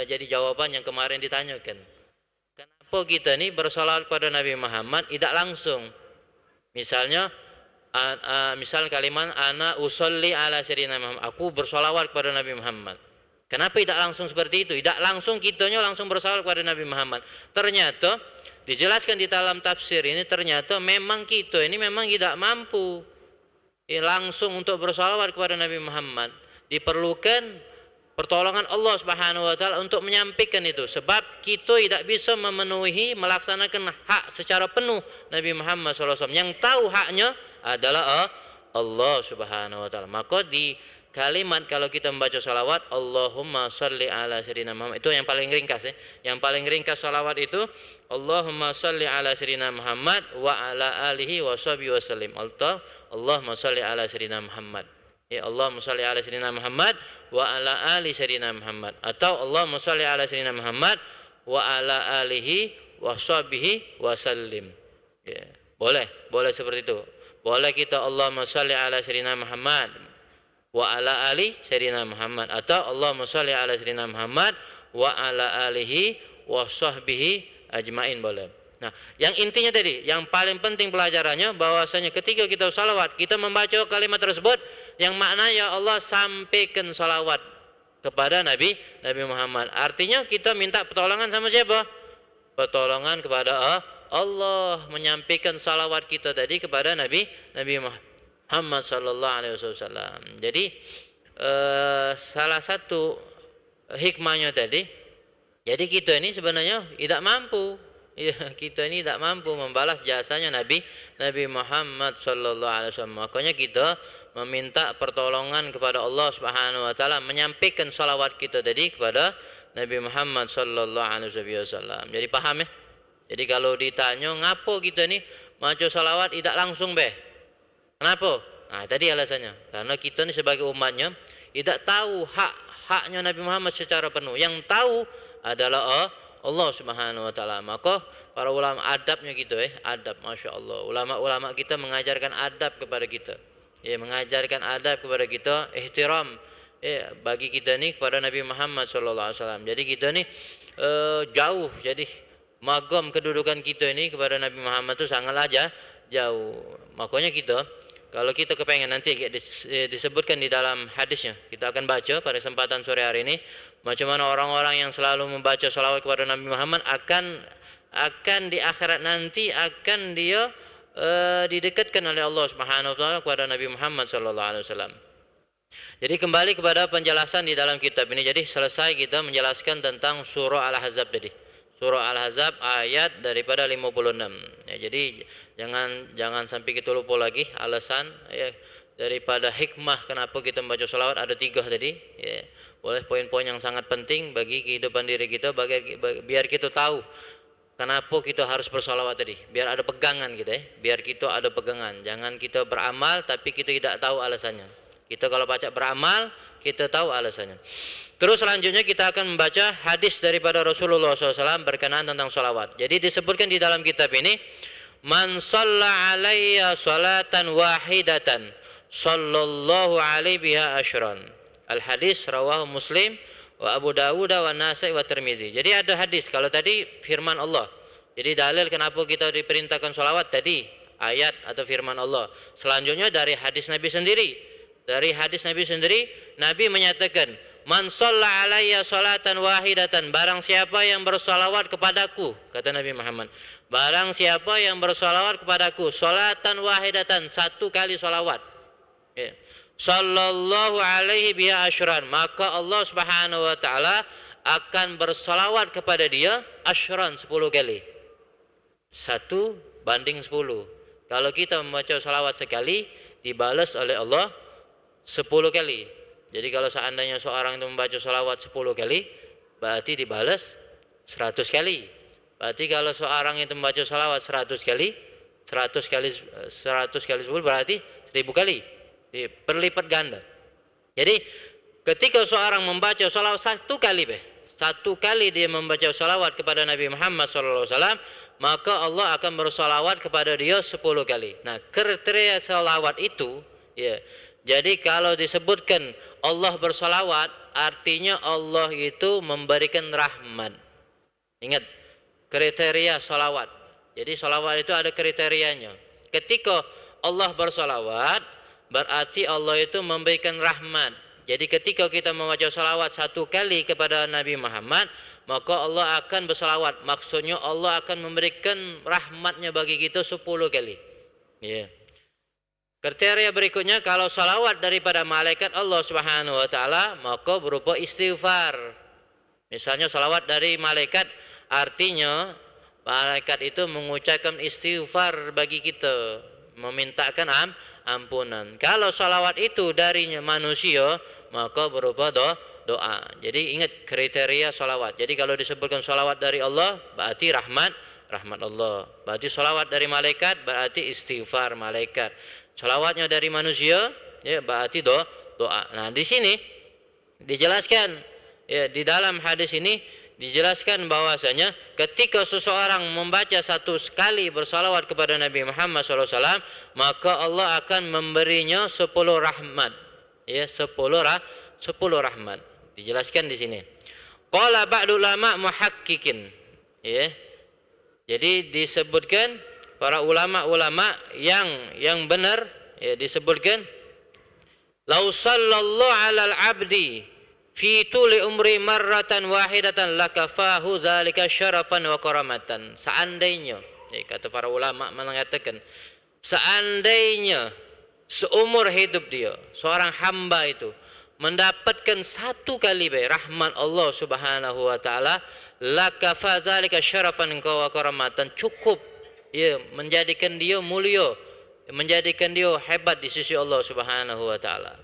jadi jawaban yang kemarin ditanyakan. Kenapa kita ini bersalawat kepada Nabi Muhammad tidak langsung? Misalnya misal kalimat ana usolli ala Sayyidina Muhammad, aku bersalawat kepada Nabi Muhammad. Kenapa tidak langsung seperti itu? Tidak langsung kitanya langsung bersalawat kepada Nabi Muhammad. Ternyata dijelaskan di dalam tafsir ini, ternyata memang kita ini memang tidak mampu langsung untuk bersalawat kepada Nabi Muhammad. Diperlukan pertolongan Allah Subhanahu wa taala untuk menyampaikan itu. Sebab kita tidak bisa melaksanakan hak secara penuh Nabi Muhammad SAW. Yang tahu haknya adalah Allah Subhanahu wa taala. Maka di kalimat kalau kita membaca salawat Allahumma salli ala Sayyidina Muhammad, itu yang paling ringkas ya. Yang paling ringkas salawat itu Allahumma salli ala Sayyidina Muhammad wa ala alihi wa sahbihi wasallim. Allahumma salli ala Sayyidina Muhammad. Ya, Allahumma salli ala Sayyidina Muhammad wa ala ali Sayyidina Muhammad, atau Allahumma salli ala Sayyidina Muhammad wa ala alihi wa sahbihi wasallim. Ya, boleh seperti itu. Boleh kita Allahumma salli ala Sayyidina Muhammad wa ala ali Sayyidina Muhammad, atau Allahumma sholli ala Sayyidina Muhammad wa ala alihi wa sahbihi ajmain, boleh. Nah, yang intinya tadi, yang paling penting pelajarannya bahwasanya ketika kita salawat, kita membaca kalimat tersebut yang maknanya ya Allah sampaikan salawat kepada Nabi Muhammad. Artinya kita minta pertolongan sama siapa? Pertolongan kepada Allah, menyampaikan salawat kita tadi kepada Nabi Muhammad sallallahu alaihi wasallam. Jadi salah satu hikmahnya tadi, jadi kita ini sebenarnya tidak mampu, ya, kita ini tidak mampu membalas jasanya Nabi Muhammad sallallahu alaihi wasallam. Makanya kita meminta pertolongan kepada Allah Subhanahu wa taala, menyampaikan salawat kita tadi kepada Nabi Muhammad sallallahu alaihi wasallam. Jadi paham ya? Jadi kalau ditanya ngapo kita ini maca salawat tidak langsung kenapa? Nah, tadi alasannya. Karena kita ini sebagai umatnya tidak tahu haknya Nabi Muhammad secara penuh. Yang tahu adalah Allah Subhanahu wa taala. Maka para ulama adabnya gitu adab, Masya Allah. Ulama-ulama kita mengajarkan adab kepada kita. Ya, mengajarkan adab kepada kita, ihtiram bagi kita ini kepada Nabi Muhammad sallallahu alaihi wasallam. Jadi kita ini jauh, jadi magam kedudukan kita ini kepada Nabi Muhammad itu sangatlah jauh. Makanya kita, kalau kita kepengen nanti disebutkan di dalam hadisnya, kita akan baca pada kesempatan sore hari ini macam mana orang-orang yang selalu membaca salawat kepada Nabi Muhammad akan di akhirat nanti akan dia didekatkan oleh Allah Subhanahu wa taala kepada Nabi Muhammad sallallahu alaihi wasallam. Jadi kembali kepada penjelasan di dalam kitab ini. Jadi selesai kita menjelaskan tentang surah Al-Ahzab tadi. Surah Al-Ahzab ayat daripada 56. Ya, jadi jangan sampai kita lupa lagi alasan daripada hikmah kenapa kita membaca salawat ada 3 tadi. Ya, boleh poin-poin yang sangat penting bagi kehidupan diri kita, biar kita tahu kenapa kita harus bersalawat tadi. Biar ada pegangan kita biar kita ada pegangan. Jangan kita beramal tapi kita tidak tahu alasannya. Kita kalau baca beramal, kita tahu alasannya. Terus selanjutnya kita akan membaca hadis daripada Rasulullah SAW berkenaan tentang salawat. Jadi disebutkan di dalam kitab ini, man shalla alayya salatan wahidatan sallallahu alaihi biha asyran. Al hadis rawahu Muslim wa Abu Dawud wa Nasai wa Tirmizi. Jadi ada hadis, kalau tadi firman Allah. Jadi dalil kenapa kita diperintahkan sholawat tadi ayat atau firman Allah. Selanjutnya dari hadis Nabi sendiri. Dari hadis Nabi sendiri, Nabi menyatakan, "Man shalla alayya sholatan wahidatan," barang siapa yang bersolawat kepadaku, kata Nabi Muhammad, barang siapa yang bersolawat kepadaku sholatan wahidatan, satu kali solawat, ya, sallallahu alaihi biha asyran, maka Allah Subhanahu wa taala akan bersolawat kepada dia asyran, 10 kali. 1:10. Kalau kita membaca salawat sekali, dibalas oleh Allah 10 kali. Jadi kalau seandainya seorang itu membaca salawat 10 kali, berarti dibalas 100 kali. Berarti kalau seorang itu membaca salawat 100 kali, 100 kali 10 berarti 1000 kali. Berlipat ganda. Jadi ketika seorang membaca salawat satu kali dia membaca salawat kepada Nabi Muhammad SAW, maka Allah akan bersalawat kepada dia 10 kali. Nah, kriteria salawat itu, ya. Jadi kalau disebutkan Allah bersalawat, artinya Allah itu memberikan rahmat. Ingat, kriteria salawat. Jadi salawat itu ada kriterianya. Ketika Allah bersalawat, berarti Allah itu memberikan rahmat. Jadi ketika kita membaca salawat satu kali kepada Nabi Muhammad, maka Allah akan bersalawat. Maksudnya Allah akan memberikan rahmatnya bagi kita 10 kali. Ya. Kriteria berikutnya, kalau salawat daripada malaikat Allah Subhanahu wa taala, maka berupa istighfar. Misalnya salawat dari malaikat, artinya malaikat itu mengucapkan istighfar bagi kita, memintakan ampunan. Kalau salawat itu darinya manusia, maka berupa doa. Jadi ingat kriteria salawat. Jadi kalau disebutkan salawat dari Allah, berarti rahmat Allah. Berarti salawat dari malaikat, berarti istighfar malaikat. Salawatnya dari manusia, ya, berarti doa. Nah, di sini dijelaskan, ya, di dalam hadis ini dijelaskan bahwasanya ketika seseorang membaca satu kali bersalawat kepada Nabi Muhammad SAW, maka Allah akan memberinya 10 rahmat, ya, 10 rahmat. Dijelaskan di sini. Qala ba'du ulama muhaqqiqin, ya. Jadi disebutkan para ulama-ulama yang benar, ya, disebutkan lau sallallahu 'alal 'abdi fi tuli umri marratan wahidatan lakafahu zalika syarafan wa karamatan. Seandainya, ya, kata para ulama mengatakan, seandainya seumur hidup dia seorang hamba itu mendapatkan satu kali rahmat Allah Subhanahu wa taala, lakafa zalika syarafan wa karamatan, cukup, ya, menjadikan dia mulia, menjadikan dia hebat di sisi Allah Subhanahu wa taala.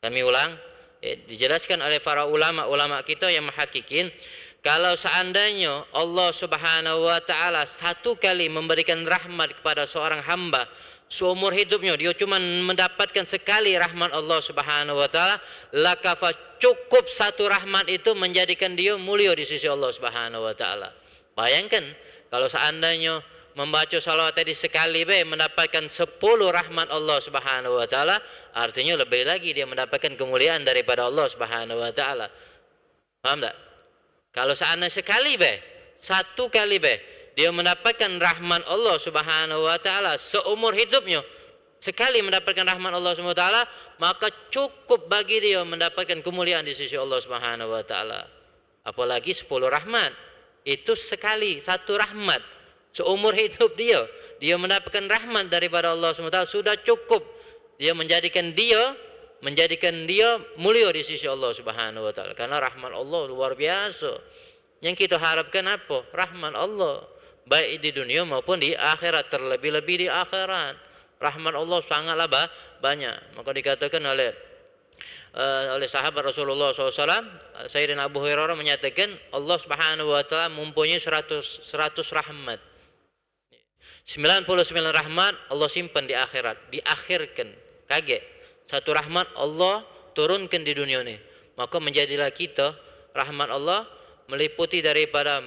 Kami ulang, ya, dijelaskan oleh para ulama kita yang menghakikin, kalau seandainya Allah Subhanahu wa taala satu kali memberikan rahmat kepada seorang hamba seumur hidupnya, dia cuma mendapatkan sekali rahmat Allah Subhanahu wa taala, lakafa, cukup satu rahmat itu menjadikan dia mulia di sisi Allah Subhanahu wa taala. Bayangkan kalau seandainya membaca salawat tadi sekali mendapatkan 10 rahmat Allah Subhanahu wa taala, artinya lebih lagi dia mendapatkan kemuliaan daripada Allah Subhanahu wa taala. Paham tak? Kalau seandainya sekali satu kali dia mendapatkan rahmat Allah Subhanahu wa taala seumur hidupnya, sekali mendapatkan rahmat Allah Subhanahu wa taala, maka cukup bagi dia mendapatkan kemuliaan di sisi Allah Subhanahu wa taala. Apalagi 10 rahmat. Itu sekali satu rahmat seumur hidup dia mendapatkan rahmat daripada Allah SWT, sudah cukup dia menjadikan dia mulia di sisi Allah Subhanahu wa taala. Karena rahmat Allah luar biasa. Yang kita harapkan apa? Rahmat Allah, baik di dunia maupun di akhirat, terlebih-lebih di akhirat. Rahmat Allah sangatlah banyak. Maka dikatakan oleh sahabat Rasulullah SAW, Sayyidina Abu Hurairah menyatakan, Allah Subhanahu wa taala mempunyai 100 rahmat. 99 rahmat Allah simpan di akhirat, diakhirkan. Kaget, satu rahmat Allah turunkan di dunia ini, maka menjadilah kita rahmat Allah meliputi daripada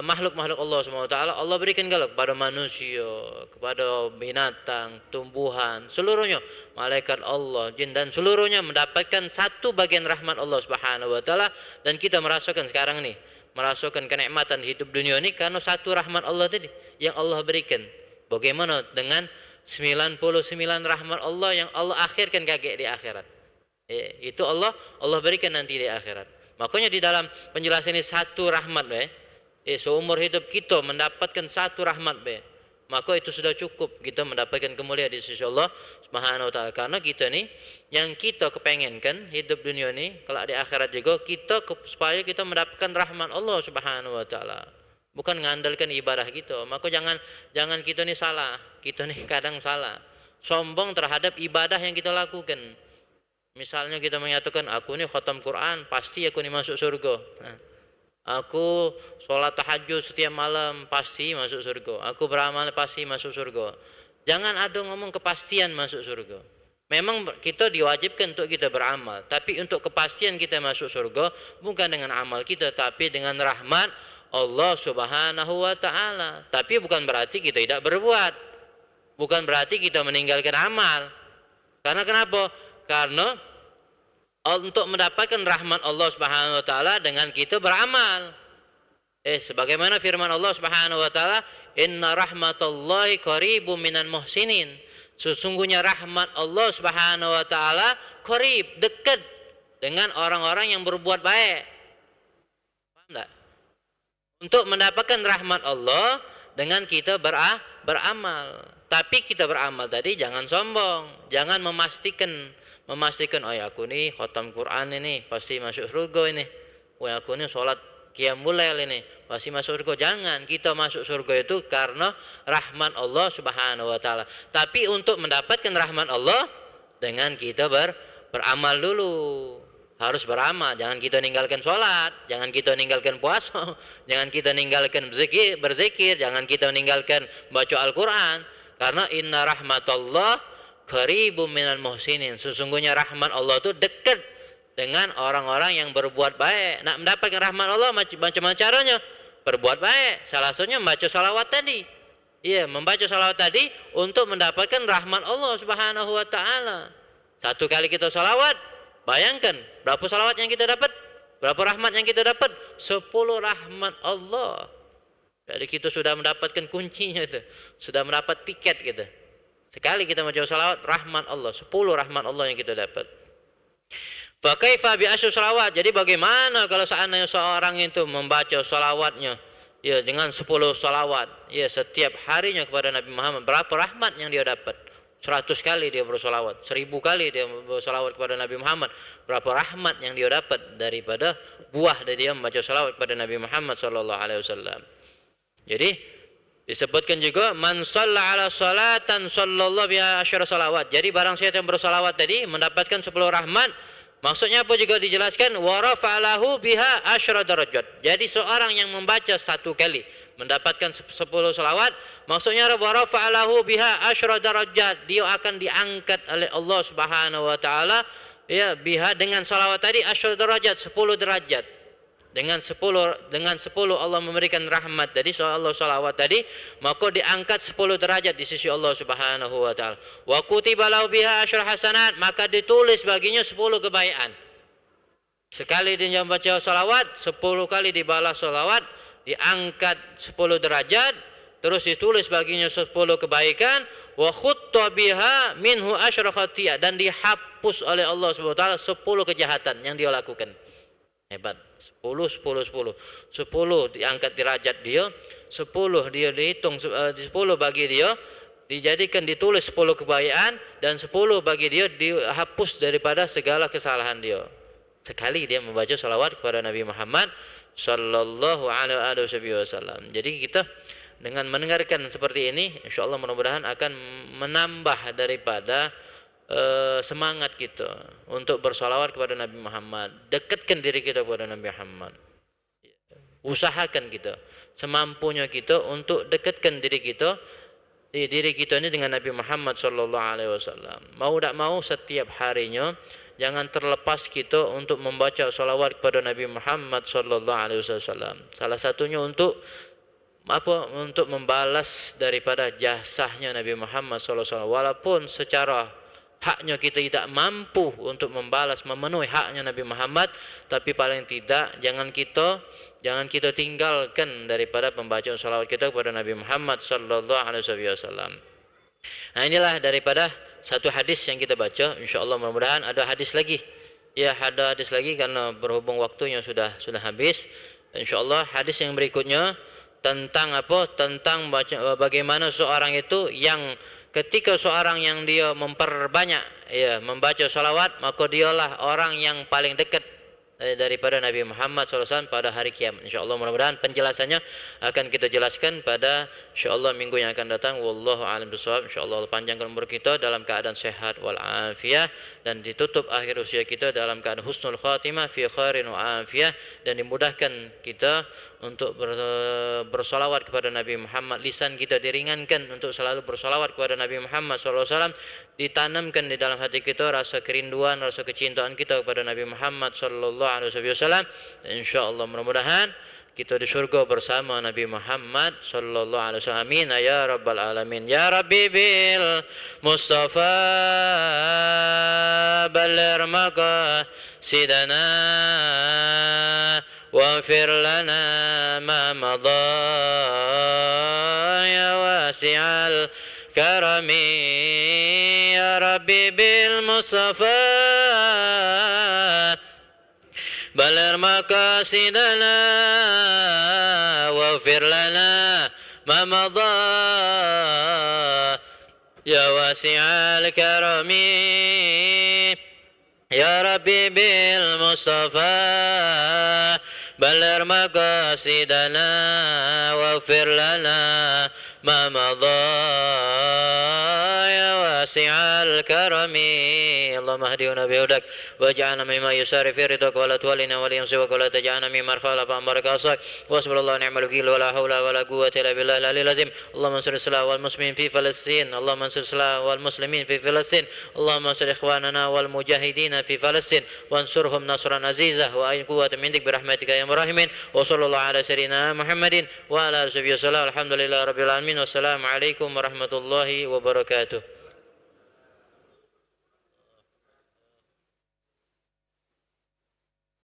makhluk-makhluk Allah SWT. Allah berikan kalau kepada manusia, kepada binatang, tumbuhan, seluruhnya, malaikat Allah, jin dan seluruhnya mendapatkan satu bagian rahmat Allah Subhanahu wa taala. Dan kita merasakan sekarang nih, merasakan kenikmatan hidup dunia ini karena satu rahmat Allah tadi yang Allah berikan. Bagaimana dengan 99 rahmat Allah yang Allah akhirkan kakek di akhirat? Itu Allah berikan nanti di akhirat. Makanya di dalam penjelasan ini satu rahmat seumur hidup kita mendapatkan satu rahmat maka itu sudah cukup kita mendapatkan kemuliaan di sisi Allah Subhanahu wa taala. Karena kita nih yang kita kepengenkan hidup dunia ini kalau di akhirat juga kita supaya kita mendapatkan rahmat Allah Subhanahu wa taala. Bukan mengandalkan ibadah kita. Maka jangan kita nih salah. Kita nih kadang salah. Sombong terhadap ibadah yang kita lakukan. Misalnya kita menyatakan aku nih khatam Quran pasti aku nih masuk surga. Aku sholat tahajud setiap malam pasti masuk surga. Aku beramal pasti masuk surga. Jangan ada ngomong kepastian masuk surga. Memang kita diwajibkan untuk kita beramal, tapi untuk kepastian kita masuk surga bukan dengan amal kita, tapi dengan rahmat Allah Subhanahu wa taala. Tapi bukan berarti kita tidak berbuat. Bukan berarti kita meninggalkan amal. Karena kenapa? Karena untuk mendapatkan rahmat Allah Subhanahu wa taala dengan kita beramal. Sebagaimana firman Allah Subhanahu wa taala, "Inna rahmatallahi qaribum minal muhsinin." Sesungguhnya rahmat Allah Subhanahu wa taala qarib, dekat dengan orang-orang yang berbuat baik. Paham enggak? Untuk mendapatkan rahmat Allah dengan kita beramal. Tapi kita beramal tadi jangan sombong, jangan memastikan oh ya aku nih khatam Quran ini pasti masuk surga ini. Oh ya aku nih sholat qiyamul lail ini pasti masuk surga. Jangan, kita masuk surga itu karena rahmat Allah Subhanahu wa taala. Tapi untuk mendapatkan rahmat Allah dengan kita beramal dulu. Harus beramal, jangan kita ninggalkan sholat, jangan kita ninggalkan puasa, jangan kita ninggalkan berzikir, jangan kita ninggalkan baca Al-Quran. Karena inna rahmatullah qaribum minal muhsinin. Sesungguhnya rahmat Allah itu dekat dengan orang-orang yang berbuat baik. Nak mendapatkan rahmat Allah macam caranya? Berbuat baik. Salah satunya membaca salawat tadi. Iya, membaca salawat tadi untuk mendapatkan rahmat Allah Subhanahu wa taala. Satu kali kita salawat, bayangkan berapa salawat yang kita dapat? Berapa rahmat yang kita dapat? 10 rahmat Allah. Jadi kita sudah mendapatkan kuncinya itu. Sudah mendapat tiket kita. Sekali kita baca salawat, rahmat Allah, 10 rahmat Allah yang kita dapat. Fa kaifa bi asyri salawat? Jadi bagaimana kalau seandainya seorang itu membaca salawatnya ya dengan 10 salawat ya setiap harinya kepada Nabi Muhammad, berapa rahmat yang dia dapat? 100 kali dia bersolawat, 1000 kali dia bersolawat kepada Nabi Muhammad, berapa rahmat yang dia dapat daripada buah dari dia membaca salawat kepada Nabi Muhammad sallallahu alaihi wasallam. Jadi disebutkan juga man shalla ala salatan sallallahu biha asyra salawat. Jadi barang siapa yang bersolawat tadi mendapatkan 10 rahmat. Maksudnya apa juga dijelaskan, wa rafa'alahu biha asyra darajat. Jadi seorang yang membaca satu kali mendapatkan 10 salawat, maksudnya wa rafa'alahu biha asyra darajat. Dia akan diangkat oleh Allah Subhanahu wa taala ya biha dengan salawat tadi asyra darajat, 10 derajat. Dengan 10 Allah memberikan rahmat tadi Allah salawat tadi, maka diangkat 10 derajat di sisi Allah Subhanahu wa taala. Wa kutiba lahu biha asyra hasanat, maka ditulis baginya 10 kebaikan. Sekali dia membaca salawat, 10 kali dibalas salawat, diangkat 10 derajat, terus ditulis baginya 10 kebaikan, wa khutta biha minhu asyra khati'ah, dan dihapus oleh Allah Subhanahu wa taala 10 kejahatan yang dia lakukan. Hebat. 10 diangkat derajat dia, 10 dia dihitung 10 bagi dia dijadikan ditulis 10 kebaikan, dan 10 bagi dia dihapus daripada segala kesalahan dia. Sekali dia membaca salawat kepada Nabi Muhammad sallallahu alaihi wasallam. Jadi kita dengan mendengarkan seperti ini, insyaallah mudah-mudahan akan menambah daripada semangat kita untuk bersolawat kepada Nabi Muhammad. Dekatkan diri kita kepada Nabi Muhammad. Usahakan kita semampunya kita untuk dekatkan diri kita ini dengan Nabi Muhammad sallallahu alaihi wasallam. Mau tak mau setiap harinya jangan terlepas kita untuk membaca salawat kepada Nabi Muhammad sallallahu alaihi wasallam. Salah satunya untuk untuk membalas daripada jasahnya Nabi Muhammad sallallahu alaihi wasallam, walaupun secara haknya kita tidak mampu untuk membalas memenuhi haknya Nabi Muhammad, tapi paling tidak jangan kita tinggalkan daripada pembacaan salawat kita kepada Nabi Muhammad sallallahu alaihi wasallam. Nah, inilah daripada satu hadis yang kita baca. Insyaallah mudah-mudahan ada hadis lagi. Ya, ada hadis lagi karena berhubung waktunya sudah habis. Insyaallah hadis yang berikutnya tentang apa? Tentang bagaimana seorang itu yang ketika seorang yang dia memperbanyak membaca salawat, maka dialah orang yang paling dekat daripada Nabi Muhammad SAW pada hari kiamat. InsyaAllah mudah-mudahan penjelasannya akan kita jelaskan pada insyaAllah minggu yang akan datang. Wallahu a'lam bishawab. InsyaAllah panjangkan umur kita dalam keadaan sehat wal afiyah, dan ditutup akhir usia kita dalam keadaan husnul khatimah fi khairin wa afiyah, dan dimudahkan kita untuk bersolawat kepada Nabi Muhammad. Lisan kita diringankan untuk selalu bersolawat kepada Nabi Muhammad SAW. Ditanamkan di dalam hati kita rasa kerinduan, rasa kecintaan kita kepada Nabi Muhammad SAW. InsyaAllah mudah-mudahan kita di surga bersama Nabi Muhammad sallallahu alaihi wasallam. Amin ya rabbal alamin. Ya Rabbi bil Mustafa balligh maqasidana waghfir lana ma madha ya wasi'al karami. Ya Rabbi bil Mustafa بلغ مقاصدنا واغفر لنا ما مضى يا واسع الكرم يا ربي بالمصطفى بلغ مقاصدنا واغفر لنا ما مضى يا واسع الكرم اللهم اهدنا بهداك واجعلنا مما يسار في رضاك ولا تولنا وليا سواك ولا تجعلنا ممن خالف امرك وعصاك واصبر الله ونعم الوكيل ولا حول ولا قوه الا بالله العلي العظيم. اللهم انصر الاسلام والمسلمين في فلسطين. اللهم انصر الاسلام والمسلمين في فلسطين. اللهم انصر اخواننا والمجاهدين في فلسطين وانصرهم نصرا عزيزا واعن قوه من عندك برحمتك يا الراحمين. وصلى الله على سيدنا محمد وعلى اله وصحبه وسلم. الحمد لله رب العالمين والسلام عليكم ورحمه الله وبركاته.